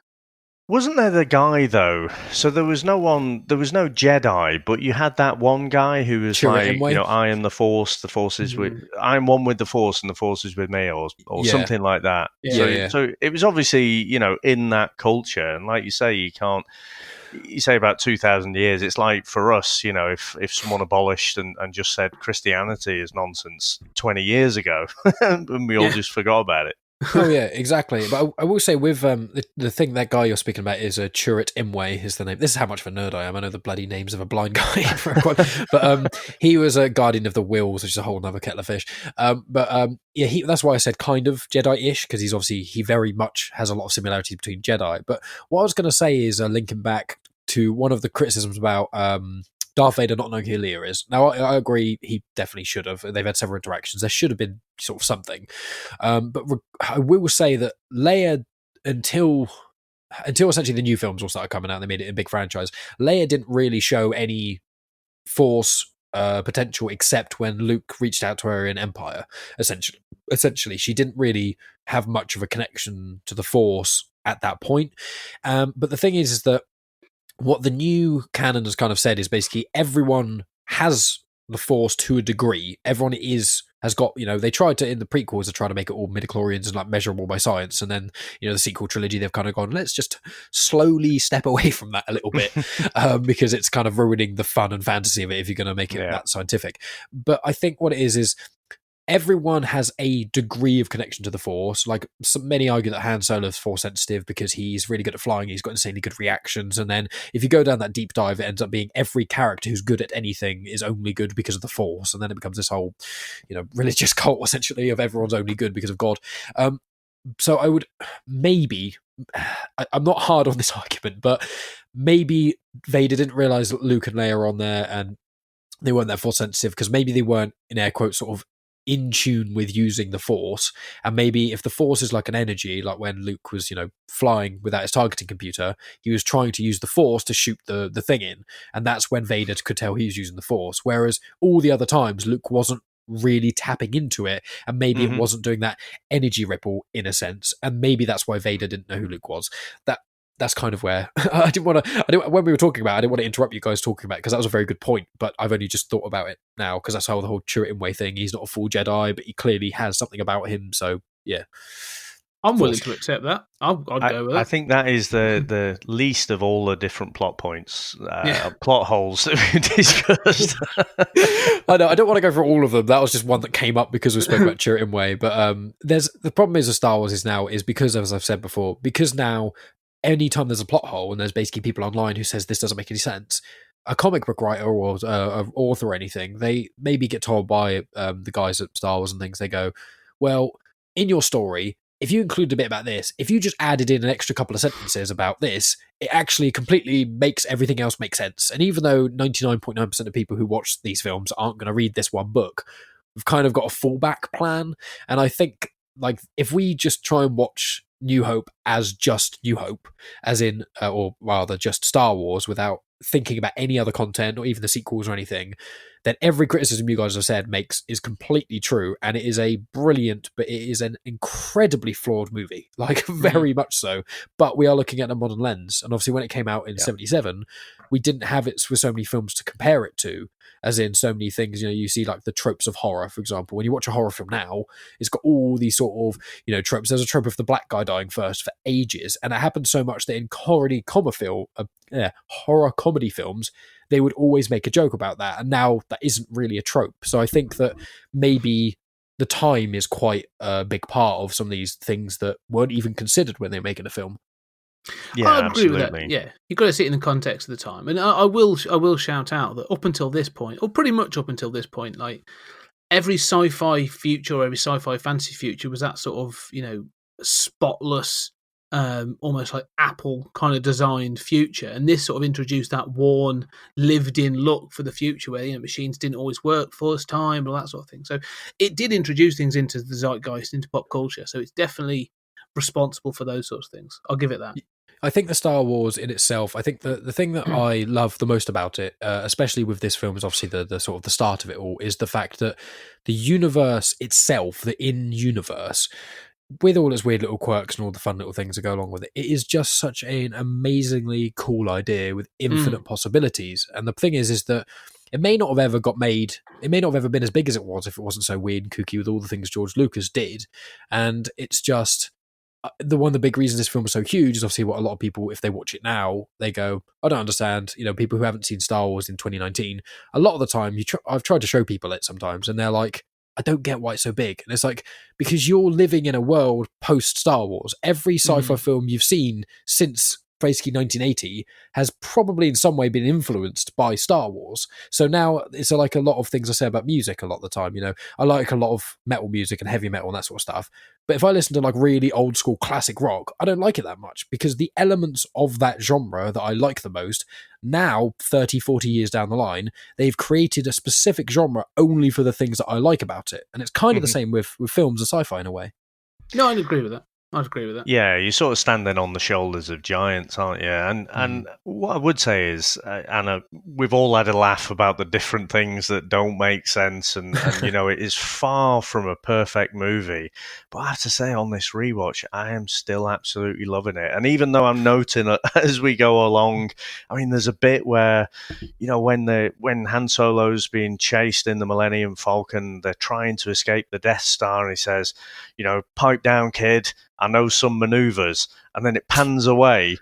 Wasn't there the guy though? So there was no Jedi, but you had that one guy who was like, I am the Force. The Force is I am one with the Force, and the Force is with me, or something like that. Yeah. So it was obviously in that culture, and like you say, you can't. You say about 2,000 years, it's like for us, if someone abolished and just said Christianity is nonsense 20 years ago, and we all just forgot about it. Oh yeah, exactly. But I will say with the thing, that guy you're speaking about is Chit is the name. This is how much of a nerd I am. I know the bloody names of a blind guy, but he was a guardian of the Wills, which is a whole other kettle of fish. That's why I said kind of Jedi-ish, because he very much has a lot of similarities between Jedi. But what I was going to say is linking back to one of the criticisms about Darth Vader not knowing who Leia is. Now, I agree, he definitely should have. They've had several interactions. There should have been sort of something. But I will say that Leia, until essentially the new films all started coming out, they made it a big franchise, Leia didn't really show any Force potential except when Luke reached out to her in Empire, essentially. She didn't really have much of a connection to the Force at that point. But the thing is that what the new canon has kind of said is basically everyone has the Force to a degree. Everyone has got, they tried to, in the prequels, to try to make it all midichlorians and like measurable by science. And then, the sequel trilogy, they've kind of gone, let's just slowly step away from that a little bit because it's kind of ruining the fun and fantasy of it if you're going to make it that scientific. But I think what it is everyone has a degree of connection to the Force. Like many argue that Han Solo is Force sensitive because he's really good at flying. He's got insanely good reactions. And then if you go down that deep dive, it ends up being every character who's good at anything is only good because of the Force. And then it becomes this whole, religious cult essentially of everyone's only good because of God. So I would maybe, I'm not hard on this argument, but maybe Vader didn't realize that Luke and Leia are on there and they weren't that Force sensitive because maybe they weren't, in air quotes, sort of in tune with using the Force. And maybe if the Force is like an energy, like when Luke was flying without his targeting computer, he was trying to use the Force to shoot the thing in, and that's when Vader could tell he was using the Force, whereas all the other times Luke wasn't really tapping into it, and maybe it wasn't doing that energy ripple in a sense, and maybe that's why Vader didn't know who Luke was. That's kind of where when we were talking about it, I didn't want to interrupt you guys talking about it because that was a very good point, but I've only just thought about it now because that's how the whole Chirrut thing, he's not a full Jedi, but he clearly has something about him, so yeah. I'm willing to accept that. I'd go with it. I think that is the least of all the different plot points, plot holes that we discussed. I know, I don't want to go through all of them. That was just one that came up because we spoke about Chirrut, but the problem is with Star Wars is because, as I've said before, because now anytime there's a plot hole and there's basically people online who says this doesn't make any sense, a comic book writer or author or anything, they maybe get told by the guys at Star Wars and things, they go, well, in your story, if you include a bit about this, if you just added in an extra couple of sentences about this, it actually completely makes everything else make sense. And even though 99.9% of people who watch these films aren't going to read this one book, we've kind of got a fallback plan. And I think, like, if we just try and watch New Hope as just New Hope, as in, or rather just Star Wars, without thinking about any other content or even the sequels or anything, then every criticism you guys have said is completely true, and it is a brilliant, but it is an incredibly flawed movie, like very much so. But we are looking at a modern lens, and obviously when it came out in 77, we didn't have it with so many films to compare it to, as in so many things. You know, you see like the tropes of horror, for example. When you watch a horror film now, it's got all these sort of, you know, tropes. There's a trope of the black guy dying first for ages, and it happened so much that in horror comedy films, they would always make a joke about that, and now that isn't really a trope. So I think that maybe the time is quite a big part of some of these things that weren't even considered when they were making a film. Yeah, I agree absolutely. with that. Yeah, you've got to see it in the context of the time. And I will shout out that up until this point, or pretty much up until this point, like every sci-fi future or every sci-fi fantasy future was that sort of, you know, spotless, almost like Apple kind of designed future. And this sort of introduced that worn, lived-in look for the future where, you know, machines didn't always work first time and all that sort of thing. So it did introduce things into the zeitgeist, into pop culture. So it's definitely responsible for those sorts of things. I'll give it that. I think the Star Wars in itself, I think the thing that I love the most about it, especially with this film, is obviously the sort of the start of it all, is the fact that the universe itself, the in-universe, with all its weird little quirks and all the fun little things that go along with it, it is just such an amazingly cool idea with infinite possibilities. And the thing is that it may not have ever got made, it may not have ever been as big as it was if it wasn't so weird and kooky with all the things George Lucas did. And it's just, one of the big reasons this film is so huge is obviously what a lot of people, if they watch it now, they go, I don't understand. You know, people who haven't seen Star Wars in 2019, a lot of the time, I've tried to show people it sometimes, and they're like, I don't get why it's so big. And it's like, because you're living in a world post Star Wars. Every sci-fi film you've seen since basically 1980 has probably in some way been influenced by Star Wars. So now it's like a lot of things I say about music a lot of the time. You know, I like a lot of metal music and heavy metal and that sort of stuff. But if I listen to like really old school classic rock, I don't like it that much, because the elements of that genre that I like the most, now 30, 40 years down the line, they've created a specific genre only for the things that I like about it. And it's kind of the same with films and sci-fi in a way. No, I'd agree with that. Yeah, you're sort of standing on the shoulders of giants, aren't you? And what I would say is, Anna, we've all had a laugh about the different things that don't make sense, and you know, it is far from a perfect movie. But I have to say, on this rewatch, I am still absolutely loving it. And even though I'm noting it as we go along, I mean, there's a bit where, you know, when Han Solo's being chased in the Millennium Falcon, they're trying to escape the Death Star, and he says, you know, pipe down, kid. I know some maneuvers, and then it pans away,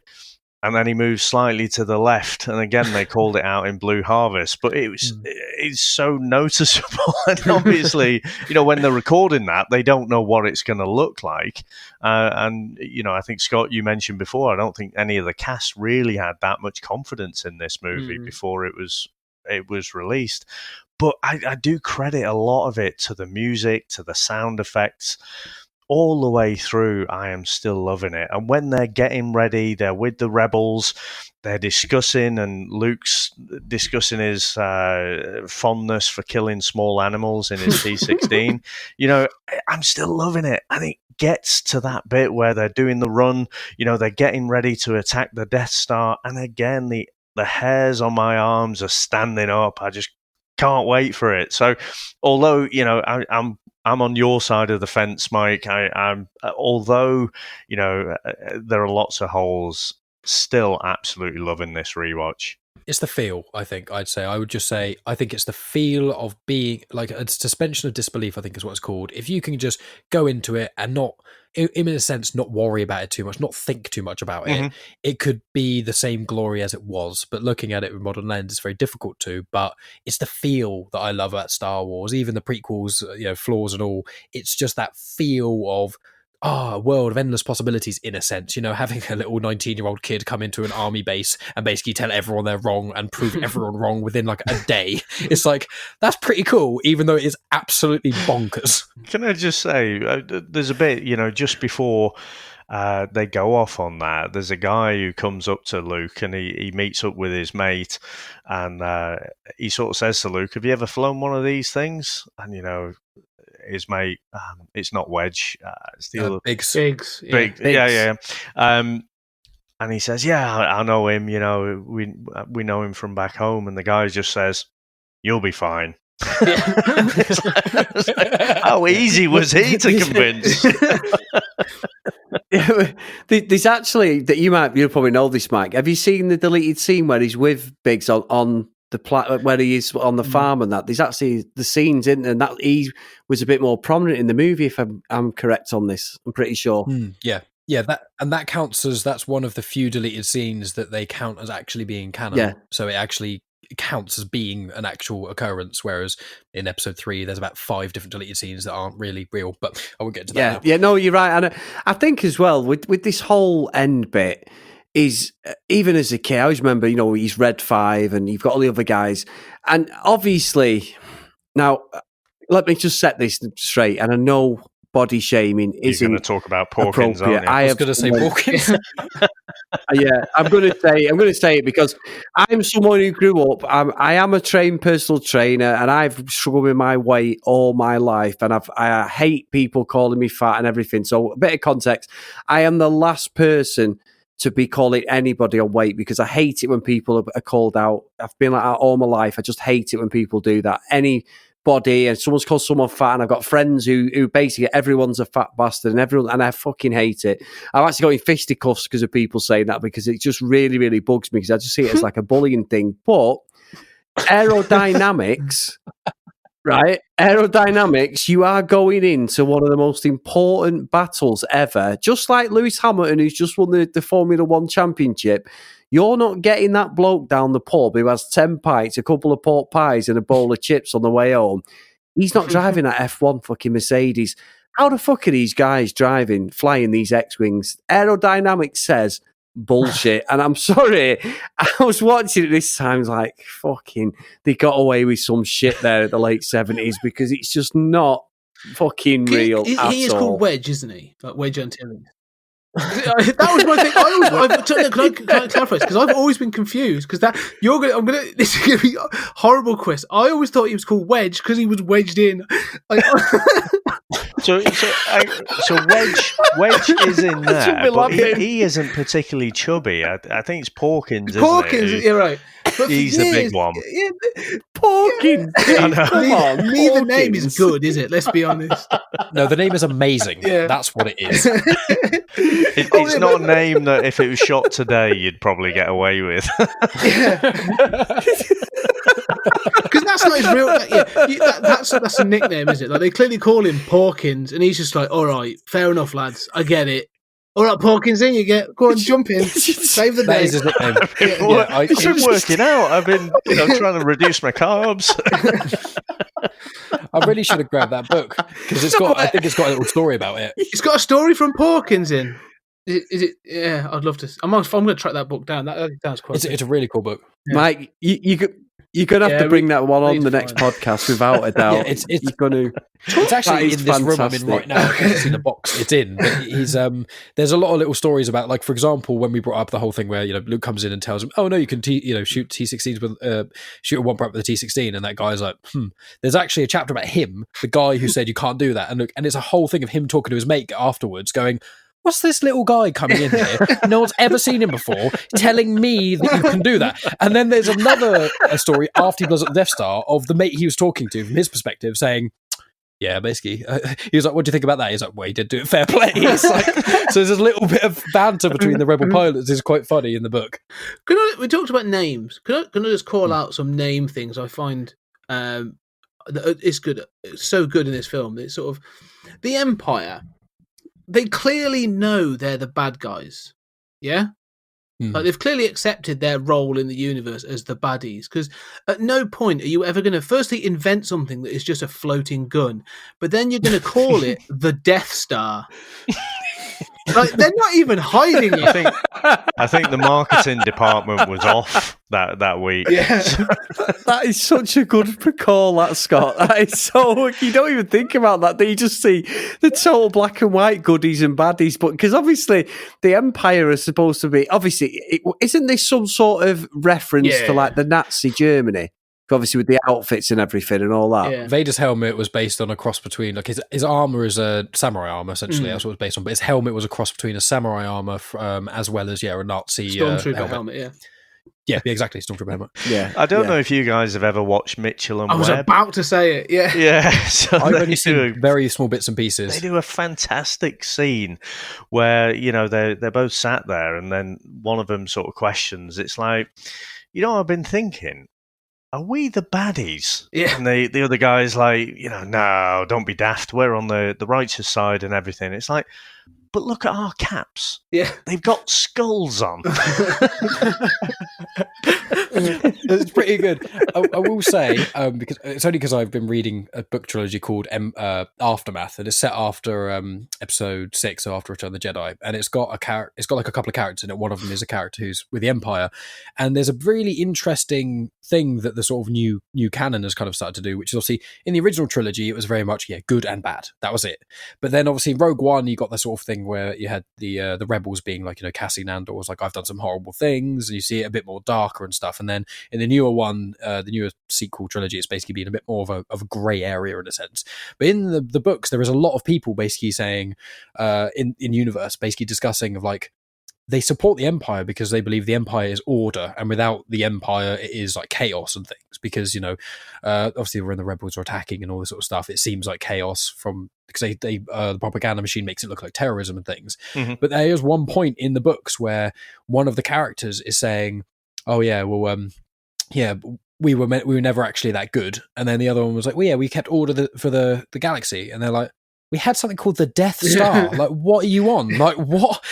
and then he moves slightly to the left, and again they called it out in Blue Harvest, but it's so noticeable. And obviously, you know, when they're recording that, they don't know what it's going to look like. And you know, I think, Scott, you mentioned before, I don't think any of the cast really had that much confidence in this movie before it was released. But I do credit a lot of it to the music, to the sound effects. All the way through, I am still loving it. And when they're getting ready, they're with the rebels, they're discussing, and Luke's discussing his fondness for killing small animals in his T-16. You know, I'm still loving it. And it gets to that bit where they're doing the run, you know, they're getting ready to attack the Death Star. And again, the hairs on my arms are standing up. I just can't wait for it. So although, you know, I'm on your side of the fence, Mike. I'm although, you know, there are lots of holes, still absolutely loving this rewatch. It's the feel, I think. I would just say, I think it's the feel of being like a suspension of disbelief, I think is what it's called. If you can just go into it and not, in a sense, not worry about it too much, not think too much about it, it could be the same glory as it was. But looking at it with modern lens, it's very difficult to. But it's the feel that I love about Star Wars, even the prequels, you know, flaws and all. It's just that feel of, a world of endless possibilities in a sense, having a little 19-year-old kid come into an army base and basically tell everyone they're wrong and prove everyone wrong within like a day. It's like, that's pretty cool, even though it is absolutely bonkers. Can I just say, there's a bit, just before they go off on that, there's a guy who comes up to Luke and he meets up with his mate, and he sort of says to Luke, have you ever flown one of these things? And, his mate, it's not Wedge, it's the other... Biggs. Yeah. And he says, yeah, I know him, we know him from back home, and the guy just says, you'll be fine. How easy was he to convince? There's actually, you'll probably know this, Mike. Have you seen the deleted scene where he's with Biggs on the where he is on the farm and that? There's actually the scenes in, and that he was a bit more prominent in the movie, if I'm correct on this. I'm pretty sure. Yeah, that counts as, that's one of the few deleted scenes that they count as actually being canon. Yeah. So it actually counts as being an actual occurrence, whereas in episode 3 there's about 5 different deleted scenes that aren't really real, but I won't get to that now. Yeah, no, you're right. And I think as well with this whole end bit is, even as a kid, I always remember, he's Red 5 and you've got all the other guys, and obviously now let me just set this straight, and I know body shaming isn't You're going to talk about Porkins, aren't you? I was going to say Porkins. Yeah, I'm going to say it because I'm someone who grew up. I am a trained personal trainer, and I've struggled with my weight all my life, and I hate people calling me fat and everything. So a bit of context: I am the last person to be calling anybody on weight, because I hate it when people are called out. I've been like that all my life. I just hate it when people do that. Body, and someone's called someone fat, and I've got friends who basically everyone's a fat bastard, and I fucking hate it. I've actually got in fisticuffs because of people saying that, because it just really, really bugs me, because I just see it as like a bullying thing. But aerodynamics, right? Aerodynamics, you are going into one of the most important battles ever. Just like Lewis Hamilton, who's just won the Formula 1 championship. You're not getting that bloke down the pub who has 10 pints, a couple of pork pies and a bowl of chips on the way home. He's not driving that F1 fucking Mercedes. How the fuck are these guys flying these X-Wings? Aerodynamics says bullshit. And I'm sorry, I was watching it this time, I was like, fucking, they got away with some shit there at the late 70s, because it's just not fucking real at all. He is called Wedge, isn't he? Like Wedge Antilles. That was my thing. Can I clarify this? Because I've always been confused. Because this is going to be horrible, Chris. I always thought he was called Wedge because he was wedged in. So Wedge is in there, but he isn't particularly chubby. I think it's Porkins. Porkins, you're right. But he's the big one. Porkins. Come on. Neither name is good, is it? Let's be honest. No, the name is amazing. Yeah. That's what it is. It's not a name that if it was shot today, you'd probably get away with. Because that's not his real. That's a nickname, is it? Like, they clearly call him Porkins, and he's just like, all right, fair enough, lads, I get it. All right, Porkins, in you get. Go on, jump in, save the day. That is his nickname. It's been working out. I've been trying to reduce my carbs. I really should have grabbed that book, because I think it's got a little story about it. It's got a story from Porkins in. Is it? Yeah, I'd love to. I'm going to track that book down. That sounds quite. It's a really cool book, yeah. Mike. You're going to have to bring that one on the next podcast, without a doubt. Yeah, it's going to. It's actually in this room I'm in right now. I can't see the box it's in. But there's a lot of little stories about, like, for example, when we brought up the whole thing where Luke comes in and tells him, "Oh no, you can shoot T16s with shoot a womper up with a T16," and that guy's like, There's actually a chapter about him, the guy who said you can't do that, and it's a whole thing of him talking to his mate afterwards, going, what's this little guy coming in here? No one's ever seen him before, telling me that you can do that. And then there's another story after he blows up the Death Star of the mate he was talking to from his perspective saying, yeah, basically, he was like, what do you think about that? He's like, well, he did do it fair play. It's like, so there's a little bit of banter between the rebel pilots is quite funny in the book. We talked about names. Can I just call out some name things I find it's good. It's so good in this film. It's sort of the Empire. They clearly know they're the bad guys. Yeah? Like, they've clearly accepted their role in the universe as the baddies, because at no point are you ever going to firstly invent something that is just a floating gun, but then you're going to call it the Death Star. Like, they're not even hiding it. I think the marketing department was off that week. Yeah. That is such a good call, that, Scott. That is so. You don't even think about that. You just see the total black and white goodies and baddies. But because obviously the Empire is supposed to be. Obviously, isn't this some sort of reference to like the Nazi Germany? Obviously, with the outfits and everything and all that. Yeah. Vader's helmet was based on a cross between, like, his armor is a samurai armor, essentially. That's what it was based on. But his helmet was a cross between a samurai armor as well as a Nazi Stormtrooper helmet. Yeah, exactly. Stormtrooper helmet. Yeah. I don't know if you guys have ever watched Mitchell and I was Webb. about to say it. Yeah. Yeah. So I've only seen very small bits and pieces. They do a fantastic scene where, they're both sat there and then one of them sort of questions. It's like, I've been thinking, are we the baddies? Yeah. And the other guy's like, no, don't be daft. We're on the righteous side and everything. It's like, but look at our caps. Yeah. They've got skulls on. It's pretty good. I will say, because it's only because I've been reading a book trilogy called Aftermath, and it's set after episode 6, so after Return of the Jedi, and it's got like a couple of characters in it. One of them is a character who's with the Empire, and there's a really interesting thing that the sort of new canon has kind of started to do, which is obviously in the original trilogy it was very much good and bad. That was it. But then obviously in Rogue One you got the sort of thing where you had the rebels being like, Cassian Andor was like, I've done some horrible things, and you see it a bit more darker and stuff. And then in the newer one, the newer sequel trilogy, it's basically been a bit more of a grey area in a sense. But in the books, there is a lot of people basically saying in universe, basically discussing of like, they support the Empire because they believe the Empire is order, and without the Empire it is like chaos and things, because obviously when the rebels are attacking and all this sort of stuff, it seems like chaos because they the propaganda machine makes it look like terrorism and things. Mm-hmm. But there is one point in the books where one of the characters is saying, oh yeah, well we were never actually that good, and then the other one was like, well yeah, we kept order for the galaxy, and they're like, we had something called the Death Star. Like, what are you on? Like, what?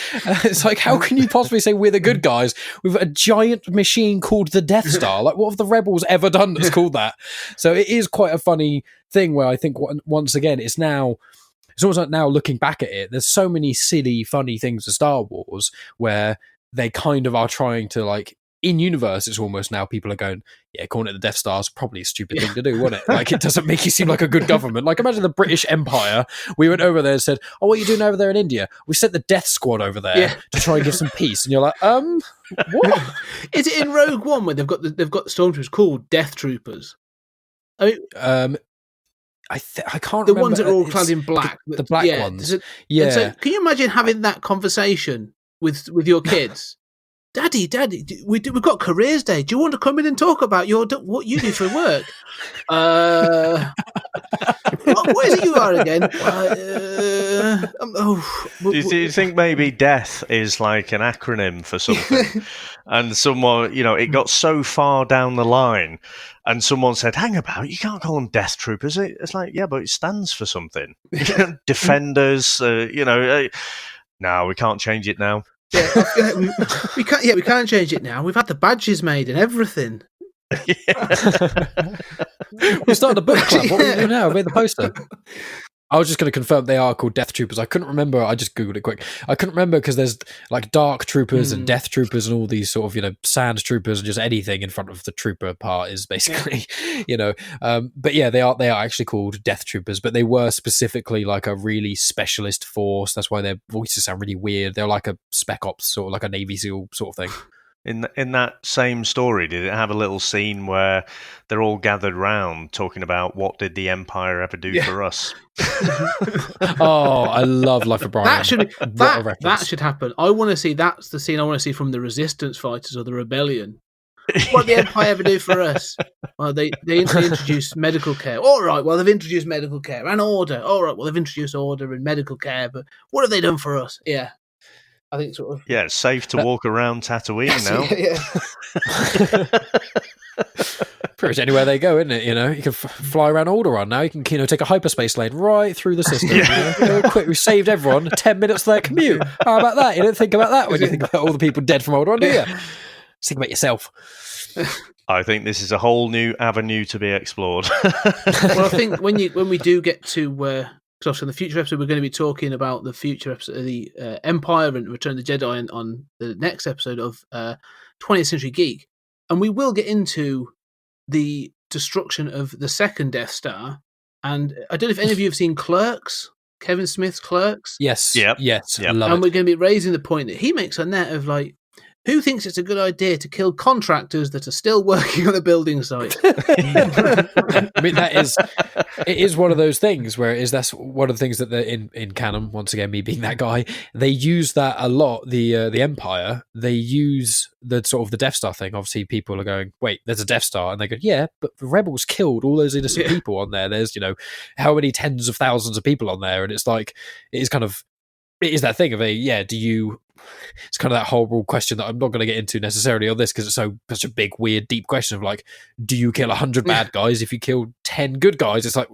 It's like, how can you possibly say we're the good guys with a giant machine called the Death Star? Like, what have the rebels ever done that's called that? So it is quite a funny thing where I think, once again, it's almost like now looking back at it, there's so many silly, funny things to Star Wars where they kind of are trying to, like, in universe, it's almost now people are going, yeah, calling it the Death Star is probably a stupid thing to do, wasn't it? Like, it doesn't make you seem like a good government. Like, imagine the British Empire. We went over there and said, oh, what are you doing over there in India? We sent the Death Squad over there to try and give some peace. And you're like, what? Is it in Rogue One where they've got stormtroopers called Death Troopers? I mean, I can't the remember. ones that are all clad in black. The black ones. Yeah. So can you imagine having that conversation with your kids? Daddy, we've got careers day. Do you want to come in and talk about what you do for work? What is it you are again? Do you think maybe death is like an acronym for something? And someone, it got so far down the line, and someone said, hang about, you can't call them death troopers. It's like, yeah, but it stands for something. Defenders, no, we can't change it now. Yeah, we can't. Yeah, we can't change it now. We've had the badges made and everything. We started a book club. What are we doing now? We made the poster. I was just going to confirm they are called Death Troopers. I couldn't remember. I just Googled it quick. I couldn't remember because there's like Dark Troopers and Death Troopers and all these sort of, Sand Troopers, and just anything in front of the trooper part is basically, but yeah, they are actually called Death Troopers, but they were specifically like a really specialist force. That's why their voices sound really weird. They're like a Spec Ops, sort of like a Navy SEAL sort of thing. In that same story, did it have a little scene where they're all gathered round talking about what did the Empire ever do for us? Oh, I love Life of Brian. That should happen. I want to see. That's the scene I want to see from the Resistance fighters or the Rebellion. What did the Empire ever do for us? Well, they introduced medical care. All right, well, they've introduced medical care and order. All right, well, they've introduced order and medical care, but what have they done for us? Yeah. I think sort of. Yeah, it's safe to walk around Tatooine now. Pretty much anywhere they go, isn't it? You can fly around Alderaan now. You can take a hyperspace lane right through the system. Quick, we've saved everyone 10 minutes of their commute. How about that? You don't think about that when you think about all the people dead from Alderaan, do you? Just think about yourself. I think this is a whole new avenue to be explored. Well, I think when we do get to so in the future episode, we're going to be talking about the future episode of the Empire and Return of the Jedi on the next episode of 20th Century Geek, and we will get into the destruction of the second Death Star. And I don't know if any of you have seen Clerks, Kevin Smith's Clerks. Yes. Yep. Yes. Yep. Love and it. we're going to be raising the point that he makes on that of like, who thinks it's a good idea to kill contractors that are still working on a building site? I mean, it is one of those things where that's one of the things that they're in canon, once again, me being that guy, they use that a lot, the Empire, they use the sort of the Death Star thing. Obviously, people are going, wait, there's a Death Star. And they go, yeah, but the rebels killed all those innocent people on there. There's, how many tens of thousands of people on there? And it's like, it is that thing of it's kind of that horrible question that I'm not going to get into necessarily on this because it's such a big, weird, deep question of like, do you kill 100 bad guys if you kill 10 good guys? It's like,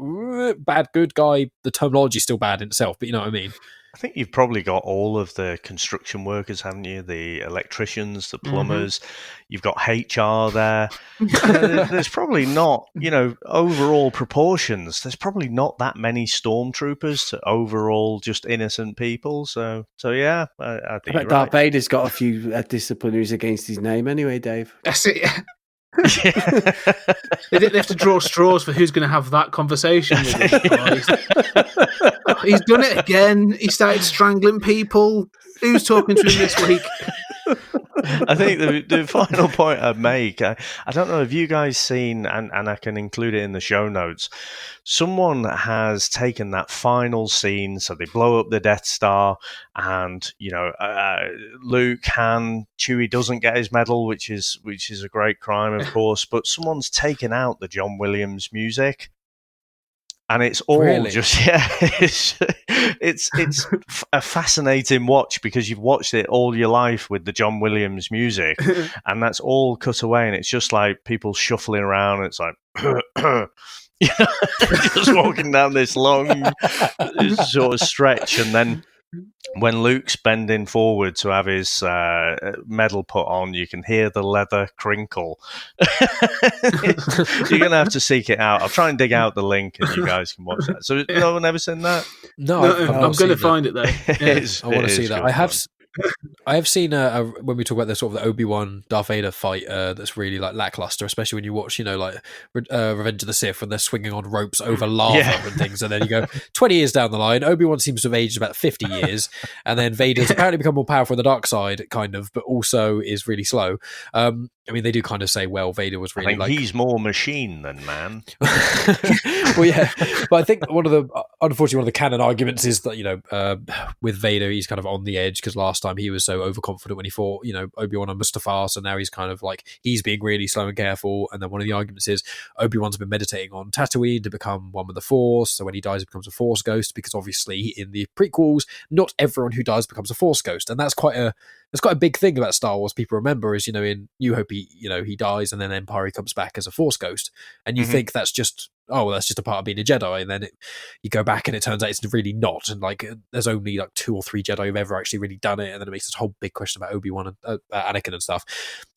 bad, good guy, the terminology is still bad in itself, but you know what I mean? I think you've probably got all of the construction workers, haven't you? The electricians, the plumbers. You've got HR there. There's probably not, overall proportions. There's probably not that many stormtroopers to overall just innocent people. So yeah, I think I you're bet Darth right. Vader's got a few disciplinaries against his name anyway, Dave. That's it. They have to draw straws for who's going to have that conversation with him. He's done it again. He started strangling people. Who's talking to him this week? I think the final point I'd make, I don't know if you guys seen, and I can include it in the show notes, someone has taken that final scene, so they blow up the Death Star, and, Luke, Han, Chewie doesn't get his medal, which is a great crime, of course, but someone's taken out the John Williams music. And it's all it's a fascinating watch because you've watched it all your life with the John Williams music, and that's all cut away, and it's just like people shuffling around. And it's like, just walking down this long sort of stretch, and then when Luke's bending forward to have his medal put on, you can hear the leather crinkle. You're going to have to seek it out. I'll try and dig out the link and you guys can watch that. So no one ever seen that? No, I'm going to find it though. Yeah. I want to see that. I have seen when we talk about the sort of the Obi-Wan Darth Vader fight that's really like lackluster, especially when you watch Revenge of the Sith when they're swinging on ropes over lava and things, and then you go 20 years down the line, Obi-Wan seems to have aged about 50 years, and then Vader's apparently become more powerful on the dark side, kind of, but also is really slow. I mean, they do kind of say, well, Vader was really he's more machine than man. Well, yeah, but I think unfortunately, one of the canon arguments is that with Vader, he's kind of on the edge because last time he was so overconfident when he fought Obi-Wan and Mustafar, so now he's kind of like he's being really slow and careful. And then one of the arguments is Obi-Wan's been meditating on Tatooine to become one with the Force, so when he dies, he becomes a Force ghost because obviously in the prequels, not everyone who dies becomes a Force ghost, and that's quite a big thing about Star Wars. People remember is in New Hope he dies, and then Empire he comes back as a Force ghost, and you think that's just a part of being a Jedi, and then you go back and it turns out it's really not, and there's only 2 or 3 Jedi who've ever actually really done it, and then it makes this whole big question about Obi-Wan and Anakin and stuff.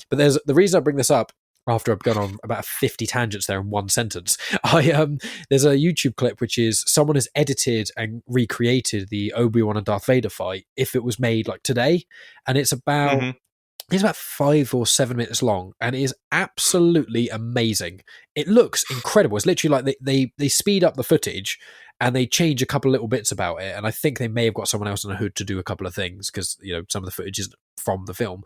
But there's the reason I bring this up. After I've gone on about 50 tangents there in one sentence, there's a YouTube clip which is someone has edited and recreated the Obi-Wan and Darth Vader fight if it was made today, and it's about 5 or 7 minutes long, and it is absolutely amazing. It looks incredible. It's literally like they speed up the footage and they change a couple of little bits about it, and I think they may have got someone else in the hood to do a couple of things because some of the footage isn't from the film,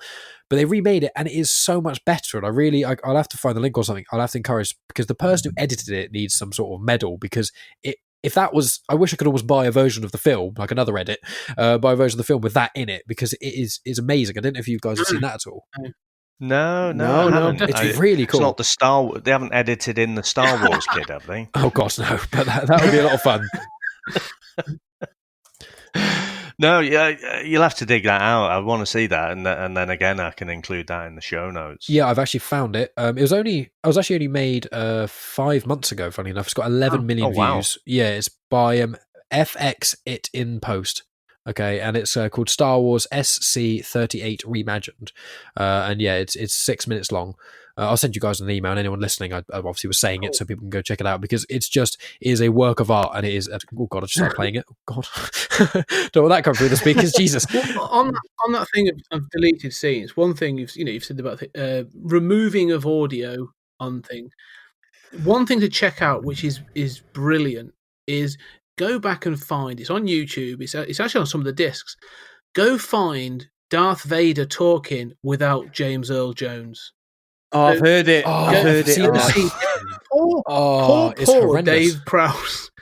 but they remade it and it is so much better. And I'll have to find the link or something. I'll have to encourage, because the person who edited it needs some sort of medal, because if that was, I wish I could almost buy a version of the film, like another edit, buy a version of the film with that in it, because it is amazing. I don't know if you guys have seen that at all. No. It's really cool. It's not the Star Wars. They haven't edited in the Star Wars kid, have they? Oh gosh, no. But that would be a lot of fun. No, yeah, you'll have to dig that out. I want to see that, and then again, I can include that in the show notes. Yeah, I've actually found it. I was actually only made 5 months ago. Funny enough, it's got 11 million views. Yeah, it's by FX It in Post. Okay, and it's called Star Wars SC-38 Reimagined, and yeah, it's 6 minutes long. I'll send you guys an email, and anyone listening, I obviously was saying it so people can go check it out, because it is a work of art, and it is. Oh God, I just started playing it. Oh God, don't want that come through the speakers. Jesus. Well, on that thing of deleted scenes, one thing you've said about removing of audio on thing. One thing to check out, which is brilliant, is go back and find. It's on YouTube. It's actually on some of the discs. Go find Darth Vader talking without James Earl Jones. Oh, I've heard it. I've heard it. Poor Dave Prowse,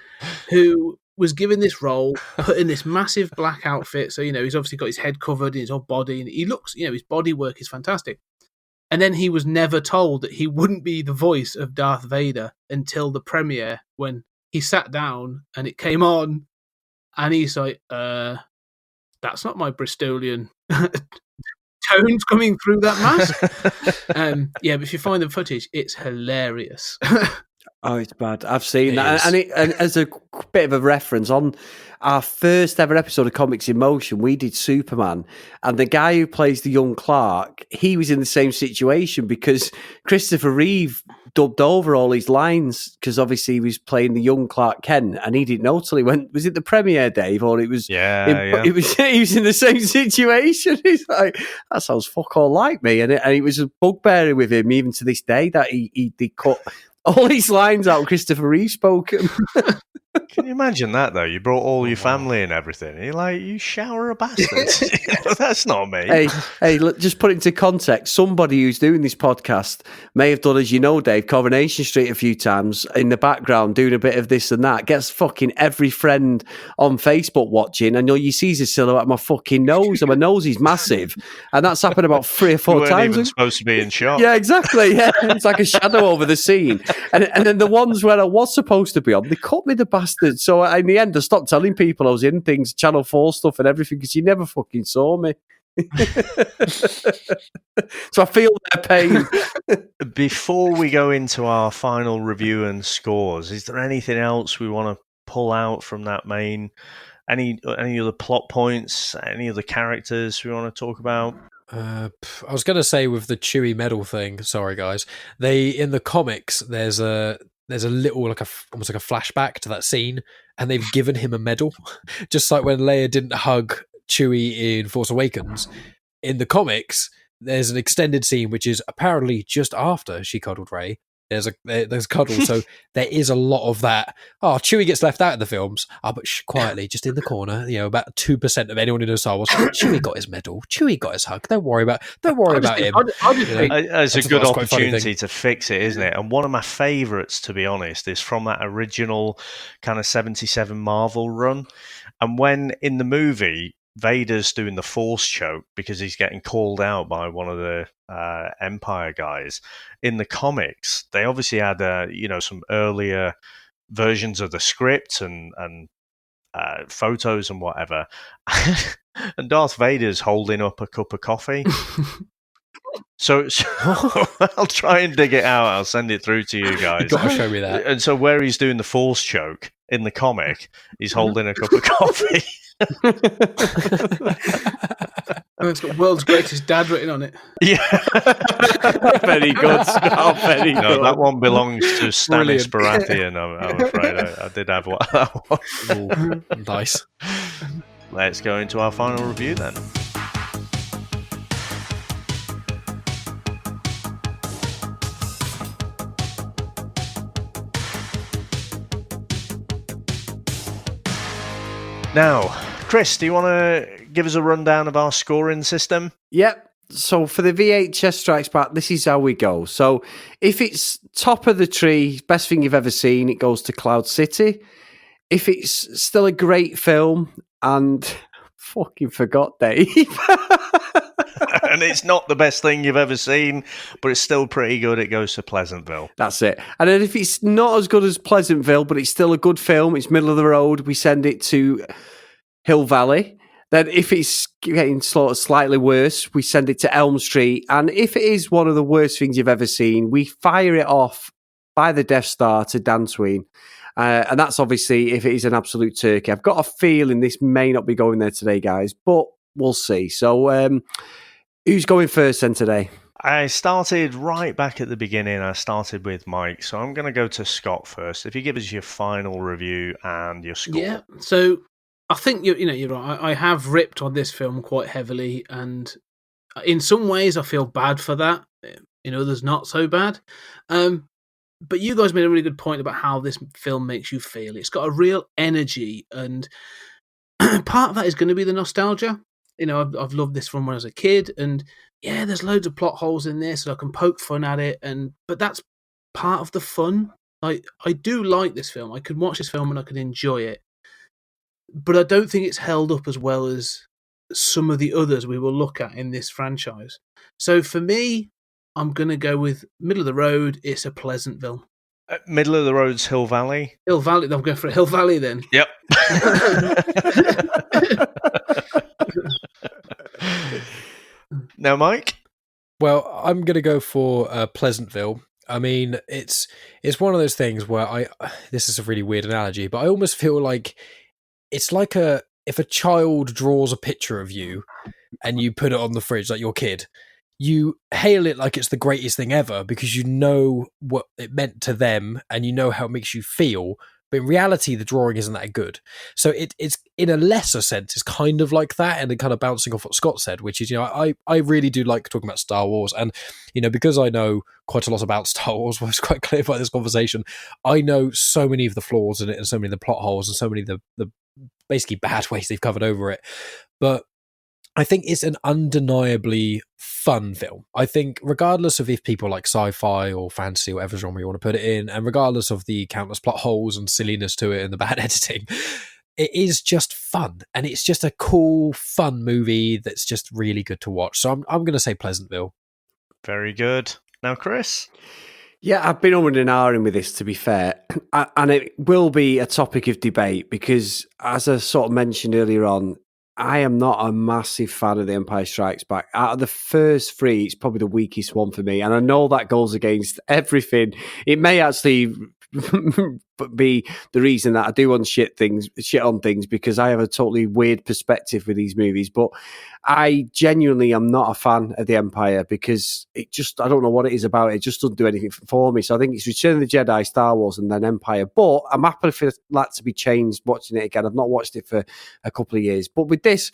who was given this role, put in this massive black outfit. So, he's obviously got his head covered in his whole body, and he looks, his body work is fantastic. And then he was never told that he wouldn't be the voice of Darth Vader until the premiere, when he sat down and it came on, and he's like, that's not my Bristolian tones coming through that mask. Yeah, but if you find the footage, it's hilarious. Oh, it's bad. I've seen that. And as a bit of a reference, on our first ever episode of Comics in Motion, we did Superman, and the guy who plays the young Clark, he was in the same situation, because Christopher Reeve dubbed over all his lines, because obviously he was playing the young Clark Kent, and he didn't know till he went. Was it the premiere, Dave, or it was? Yeah. He was in the same situation. He's like, that sounds fuck all like me, and it was a bugbear with him even to this day that he cut all these lines out Christopher Reeve spoken. Can you imagine that, though? You brought all your family and everything. And you're like, you shower of bastards. That's not me. Hey, look, just put it into context. Somebody who's doing this podcast may have done, as you know, Dave, Coronation Street a few times in the background, doing a bit of this and that. Gets fucking every friend on Facebook watching, and all you see is a silhouette of my fucking nose, and my nose is massive. And that's happened about 3 or 4 times. You weren't even supposed to be in shot. Yeah, exactly. Yeah, it's like a shadow over the scene. And then the ones where I was supposed to be on, they cut me, the bastard. So in the end, I stopped telling people I was in things, Channel 4 stuff and everything, because you never fucking saw me. So I feel their pain. Before we go into our final review and scores, is there anything else we want to pull out from that main? Any other plot points? Any other characters we want to talk about? I was going to say with the Chewie medal thing. Sorry, guys. In the comics, there's a little almost like a flashback to that scene, and they've given him a medal, just like when Leia didn't hug Chewie in Force Awakens. In the comics, there's an extended scene which is apparently just after she cuddled Rey. There's a cuddle, so there is a lot of that. Oh, Chewie gets left out in the films. But quietly, just in the corner, about 2% of anyone who knows Star Wars. Chewie got his medal. Chewie got his hug. Don't worry about him. It's a good opportunity to fix it, isn't it? And one of my favourites, to be honest, is from that original kind of 77 Marvel run. And when in the movie, Vader's doing the Force choke because he's getting called out by one of the Empire guys. In the comics, they obviously had some earlier versions of the script and photos and whatever. And Darth Vader's holding up a cup of coffee. So I'll try and dig it out. I'll send it through to you guys. You've got to show me that. And so where he's doing the Force choke in the comic, he's holding a cup of coffee. And it's got "World's Greatest Dad" written on it. Yeah. Very good, Scott. Very good. No, that one belongs to Stannis Baratheon, I'm afraid. I did have that one. Ooh, nice. Let's go into our final review then. Now, Chris, do you want to give us a rundown of our scoring system? Yep. So for the VHS Strikes Back, this is how we go. So if it's top of the tree, best thing you've ever seen, it goes to Cloud City. If it's still a great film and fucking forgot Dave. And it's not the best thing you've ever seen, but it's still pretty good, it goes to Pleasantville. That's it. And then if it's not as good as Pleasantville, but it's still a good film, it's middle of the road, we send it to Hill Valley. Then if it's getting sort of slightly worse, we send it to Elm Street. And if it is one of the worst things you've ever seen, we fire it off by the Death Star to Dantooine. And that's obviously if it is an absolute turkey. I've got a feeling this may not be going there today, guys, but we'll see. So who's going first then today? I started right back at the beginning. I started with Mike, so I'm going to go to Scott first. If you give us your final review and your score. Yeah, so I think you're right. I have ripped on this film quite heavily, and in some ways I feel bad for that. In others, not so bad. But you guys made a really good point about how this film makes you feel. It's got a real energy, and part of that is going to be the nostalgia. I've loved this from when I was a kid, and yeah, there's loads of plot holes in this, so I can poke fun at it, but that's part of the fun. I do like this film. I could watch this film and I could enjoy it, but I don't think it's held up as well as some of the others we will look at in this franchise. So for me, I'm going to go with middle of the road. It's a Pleasantville. Middle of the road's Hill Valley. Hill Valley. I'm going for a Hill Valley then. Yep. Now, Mike? Well, I'm going to go for Pleasantville. I mean, it's one of those things where this is a really weird analogy, but I almost feel like it's like if a child draws a picture of you and you put it on the fridge, like your kid, you hail it like it's the greatest thing ever because you know what it meant to them and you know how it makes you feel. But in reality, the drawing isn't that good. So it's in a lesser sense, it's kind of like that, and then kind of bouncing off what Scott said, which is, I really do like talking about Star Wars, and because I know quite a lot about Star Wars, was quite clear by this conversation. I know so many of the flaws in it, and so many of the plot holes, and so many of the basically bad ways they've covered over it. But I think it's an undeniably fun film. I think regardless of if people like sci-fi or fantasy, whatever genre you want to put it in, and regardless of the countless plot holes and silliness to it and the bad editing, it is just fun. And it's just a cool, fun movie that's just really good to watch. So I'm going to say Pleasantville. Very good. Now, Chris? Yeah, I've been on and ahhing with this, to be fair, and it will be a topic of debate because, as I sort of mentioned earlier on, I am not a massive fan of The Empire Strikes Back. Out of the first three, it's probably the weakest one for me. And I know that goes against everything. It may actually be the reason that I do on shit on things because I have a totally weird perspective with these movies. But I genuinely am not a fan of The Empire because I don't know what it is about it. It just doesn't do anything for me. So I think it's Return of the Jedi, Star Wars, and then Empire. But I'm happy for that to be changed watching it again. I've not watched it for a couple of years. But with this,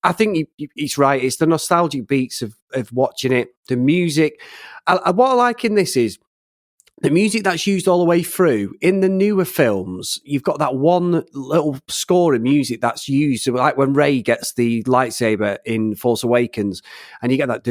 I think it's right. It's the nostalgic beats of watching it, the music. What I like in this is the music that's used all the way through. In the newer films, you've got that one little score of music that's used, like when Rey gets the lightsaber in Force Awakens, and you get that.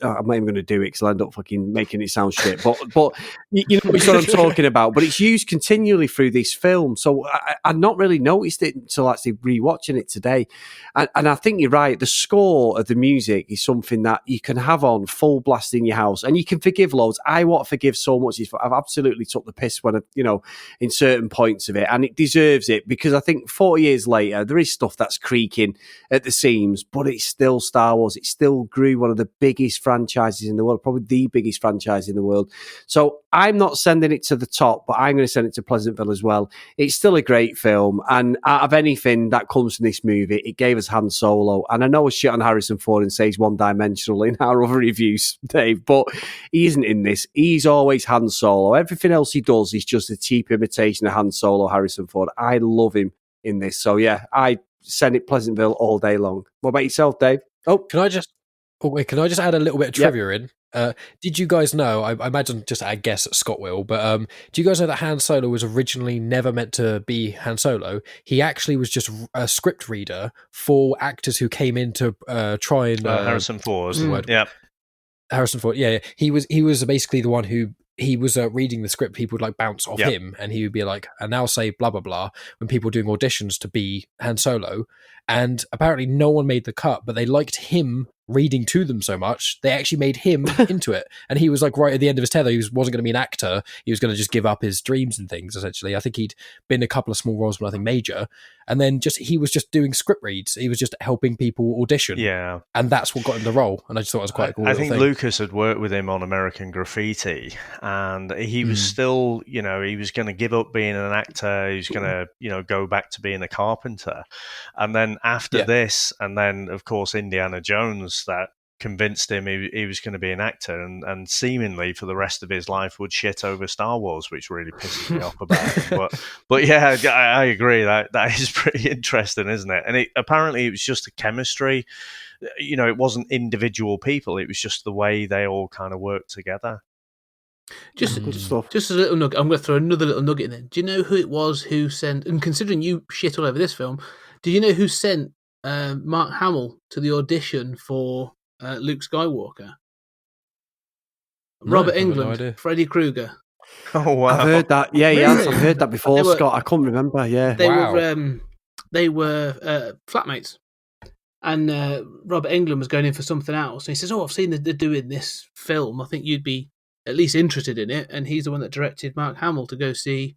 I'm not even going to do it because I'll end up fucking making it sound shit. But you know what I'm talking about. But it's used continually through this film, so I've not really noticed it until actually rewatching it today. And I think you're right. The score of the music is something that you can have on full blast in your house, and you can forgive loads. I want to forgive so much. I've absolutely took the piss when in certain points of it, and it deserves it because I think 40 years later there is stuff that's creaking at the seams, but it's still Star Wars. It still grew one of the biggest franchises in the world, probably the biggest franchise in the world. So I'm not sending it to the top, but I'm going to send it to Pleasantville as well. It's still a great film, and out of anything that comes from this movie, it gave us Han Solo. And I know I shit on Harrison Ford and say he's one-dimensional in our other reviews, Dave, but he isn't in this. He's always Han Solo. Everything else he does is just a cheap imitation of Han Solo, Harrison Ford. I love him in this. So yeah, I send it Pleasantville all day long. What about yourself, Dave? Can I just add a little bit of trivia in? Did you guys know, I imagine just I guess Scott will, but do you guys know that Han Solo was originally never meant to be Han Solo? He actually was just a script reader for actors who came in to try and... Harrison Ford. Yeah. Harrison Ford, yeah. He was basically the one who he was reading the script, people would like bounce off him, and he would be like, and now say blah blah blah when people were doing auditions to be Han Solo, and apparently no one made the cut, but they liked him reading to them so much they actually made him into it, and he was like right at the end of his tether. He wasn't going to be an actor, he was going to just give up his dreams and things. Essentially, I think he'd been a couple of small roles but nothing major, and then he was just doing script reads, he was just helping people audition, and that's what got him the role. And I just thought it was quite a cool I think thing. Lucas had worked with him on American Graffiti, and he was still, he was going to give up being an actor, he was going to go back to being a carpenter. And then after this, and then of course Indiana Jones, that convinced him he was going to be an actor, and seemingly for the rest of his life would shit over Star Wars, which really pisses me off about him. But yeah, I agree, that is pretty interesting, isn't it? And apparently it was just a chemistry, it wasn't individual people, it was just the way they all kind of worked together. Just a little nugget. I'm going to throw another little nugget in there. Do you know who it was who sent, and considering you shit all over this film, do you know who sent Mark Hamill to the audition for Luke Skywalker? Robert Englund, no Freddy Krueger. Oh wow! I've heard that. Yeah, really? I've heard that before, Scott. I couldn't remember. Yeah, they were flatmates, and Robert Englund was going in for something else. And he says, "Oh, I've seen they're doing this film. I think you'd be at least interested in it." And he's the one that directed Mark Hamill to go see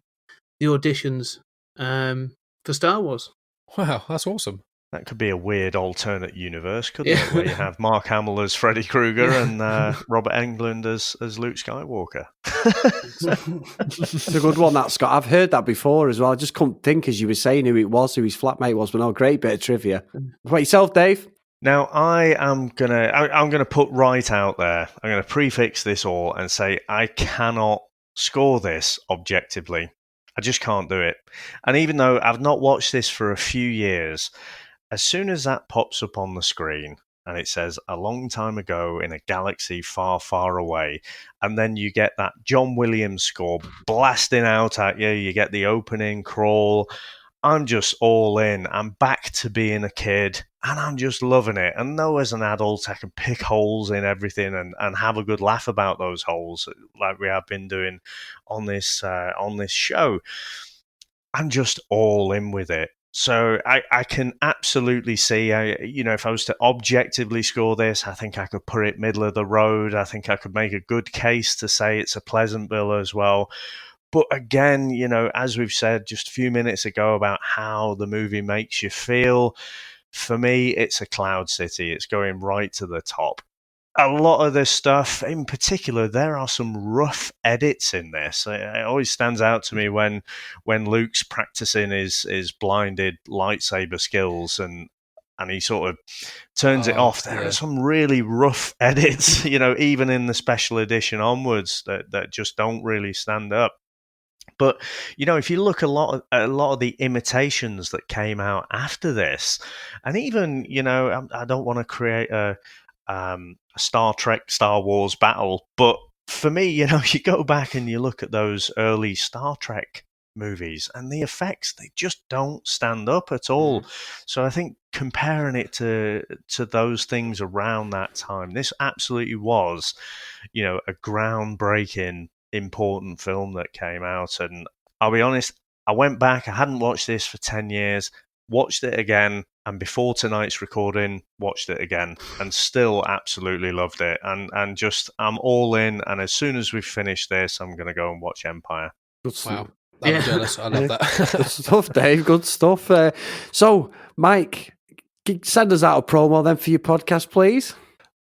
the auditions for Star Wars. Wow, that's awesome. That could be a weird alternate universe, couldn't it? Where you have Mark Hamill as Freddy Krueger and Robert Englund as Luke Skywalker. It's a good one, that, Scott. I've heard that before as well. I just couldn't think as you were saying who it was, who his flatmate was, but no, great bit of trivia. What about yourself, Dave? Now, I'm gonna put right out there. I'm gonna prefix this all and say I cannot score this objectively. I just can't do it. And even though I've not watched this for a few years, as soon as that pops up on the screen and it says a long time ago in a galaxy far, far away, and then you get that John Williams score blasting out at you, you get the opening crawl, I'm just all in. I'm back to being a kid and I'm just loving it. And though as an adult I can pick holes in everything and have a good laugh about those holes like we have been doing on this show, I'm just all in with it. So I can absolutely see, if I was to objectively score this, I think I could put it middle of the road. I think I could make a good case to say it's a Pleasantville as well. But again, as we've said just a few minutes ago about how the movie makes you feel, for me, it's a Cloud City. It's going right to the top. A lot of this stuff, in particular, there are some rough edits in this. It always stands out to me when Luke's practicing his blinded lightsaber skills and he sort of turns it off. There are some really rough edits, even in the special edition onwards that just don't really stand up. But if you look a lot of the imitations that came out after this, and even I don't want to create a Star Trek, Star Wars battle, but for me, you go back and you look at those early Star Trek movies and the effects, they just don't stand up at all. So I think comparing it to those things around that time, this absolutely was, a groundbreaking, important film that came out. And I'll be honest, I went back, I hadn't watched this for 10 years, watched it again, and before tonight's recording, watched it again, and still absolutely loved it. And just, I'm all in, and as soon as we finish this, I'm going to go and watch Empire. Wow. I'm jealous. I love that. Good stuff, Dave. Good stuff. So, Mike, send us out a promo then for your podcast, please.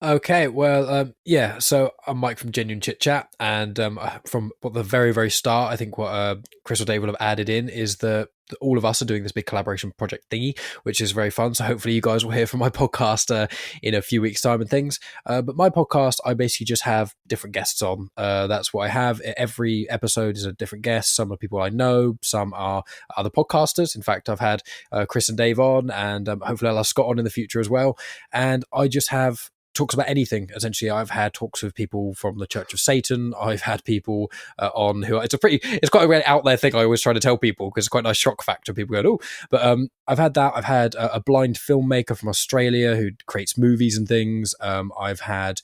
Okay, well, so I'm Mike from Genuine Chit Chat, and from the very, very start, I think what Chris or Dave will have added in is that all of us are doing this big collaboration project thingy, which is very fun. So hopefully you guys will hear from my podcast in a few weeks' time and things. But my podcast, I basically just have different guests on. That's what I have. Every episode is a different guest. Some are people I know, some are other podcasters. In fact, I've had Chris and Dave on, and hopefully I'll have Scott on in the future as well. And I just have talks about anything. Essentially, I've had talks with people from the Church of Satan. I've had people on who it's quite a really out there thing. I always try to tell people because it's quite a nice shock factor. People go, oh, but I've had that. I've had a blind filmmaker from Australia who creates movies and things. I've had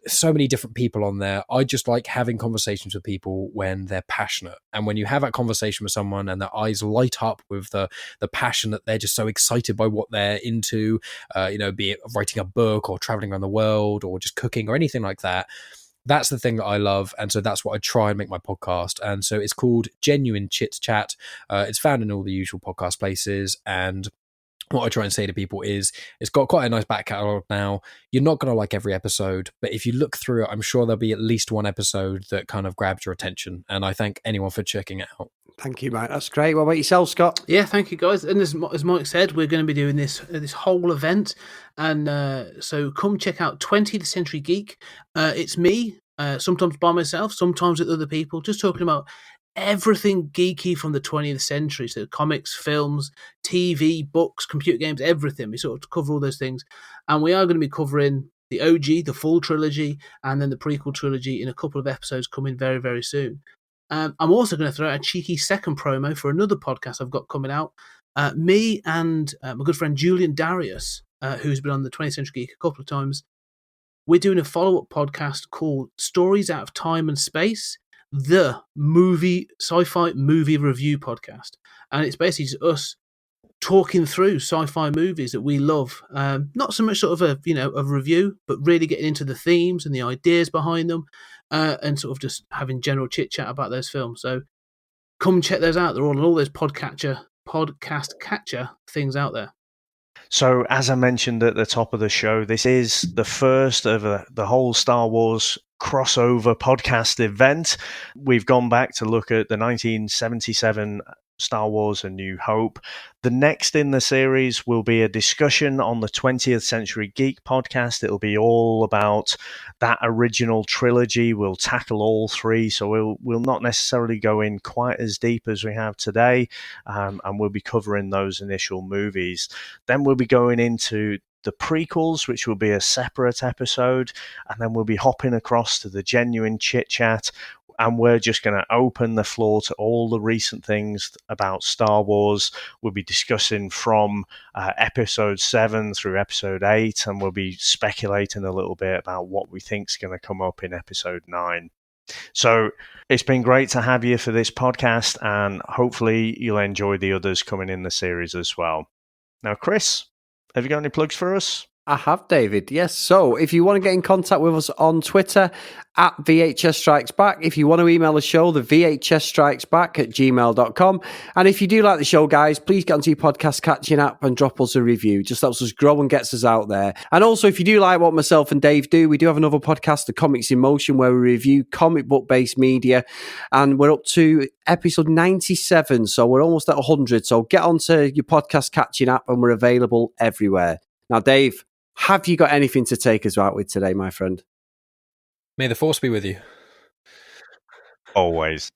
so many different people on there. I just like having conversations with people when they're passionate. And when you have that conversation with someone and their eyes light up with the passion that they're just so excited by what they're into, be it writing a book or traveling around the world or just cooking or anything like that. That's the thing that I love, and so that's what I try and make my podcast. And so it's called Genuine Chit Chat. It's found in all the usual podcast places, and what I try and say to people is it's got quite a nice back catalogue now. You're not going to like every episode, but if you look through it, I'm sure there'll be at least one episode that kind of grabs your attention, and I thank anyone for checking it out. Thank you, mate. That's great. What about yourself, Scott? Yeah, thank you, guys. And as Mike said, we're going to be doing this whole event, and so come check out 20th Century Geek. It's me, sometimes by myself, sometimes with other people, just talking about everything geeky from the 20th century. So comics, films, TV, books, computer games, everything. We sort of cover all those things, and we are going to be covering the OG, the full trilogy, and then the prequel trilogy in a couple of episodes coming very, very soon. I'm also going to throw out a cheeky second promo for another podcast I've got coming out. Me and my good friend Julian Darius, who's been on the 20th Century Geek a couple of times, we're doing a follow-up podcast called Stories Out of Time and Space, the sci-fi movie review podcast. And it's basically just us talking through sci-fi movies that we love. Not so much sort of a review, but really getting into the themes and the ideas behind them. And sort of just having general chit chat about those films. So come check those out. They're all on all those podcast catcher things out there. So, as I mentioned at the top of the show, this is the first of the whole Star Wars crossover podcast event. We've gone back to look at the 1977 Star Wars A New Hope. The next in the series will be a discussion on the 20th Century Geek podcast. It'll be all about that original trilogy. We'll tackle all three, so we'll not necessarily go in quite as deep as we have today, and we'll be covering those initial movies. Then we'll be going into the prequels, which will be a separate episode, and then we'll be hopping across to the Genuine Chit Chat, and we're just going to open the floor to all the recent things about Star Wars. We'll be discussing from episode 7 through episode 8, and we'll be speculating a little bit about what we think is going to come up in episode 9. So it's been great to have you for this podcast, and hopefully you'll enjoy the others coming in the series as well. Now, Chris, have you got any plugs for us? I have, David. Yes. So if you want to get in contact with us on Twitter, at VHS Strikes Back. If you want to email the show, the VHS Strikes Back at gmail.com. And if you do like the show, guys, please get onto your podcast catching app and drop us a review. Just helps us grow and gets us out there. And also, if you do like what myself and Dave do, we do have another podcast, The Comics in Motion, where we review comic book-based media. And we're up to episode 97, so we're almost at 100. So get onto your podcast catching app, and we're available everywhere. Now, Dave, have you got anything to take us out with today, my friend? May the Force be with you. Always.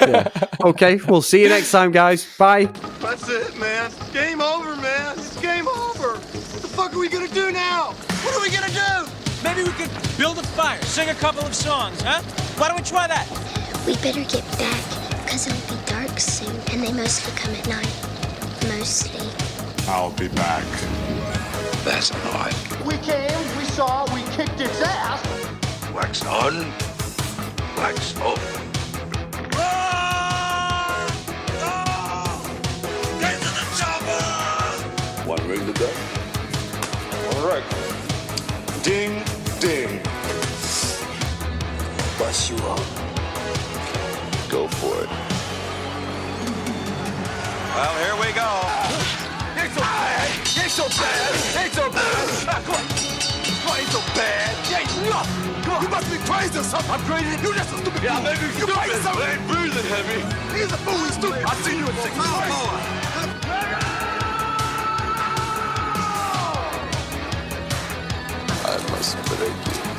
Yeah. Okay, we'll see you next time, guys. Bye. That's it, man. Game over, man. It's game over. What the fuck are we gonna do now? What are we gonna do? Maybe we could build a fire, sing a couple of songs, huh? Why don't we try that? We better get back, because it'll be dark soon, and they mostly come at night. Mostly. I'll be back. That's not. We came, we saw, we kicked its ass. Wax on, wax off. Get to the chopper! One ring to go. All right. Ding, ding. Bust you up. Go for it. Well, here we go. Ain't so bad. Ain't so bad. Ain't so bad. Come on. Ain't so bad. Ain't nothing. Come on. You must be crazy or something. I'm crazy. You just a stupid fool. Yeah, maybe you crazy. I ain't breathing heavy. He's a fool. He's stupid. I see you in 6 months. I must break you.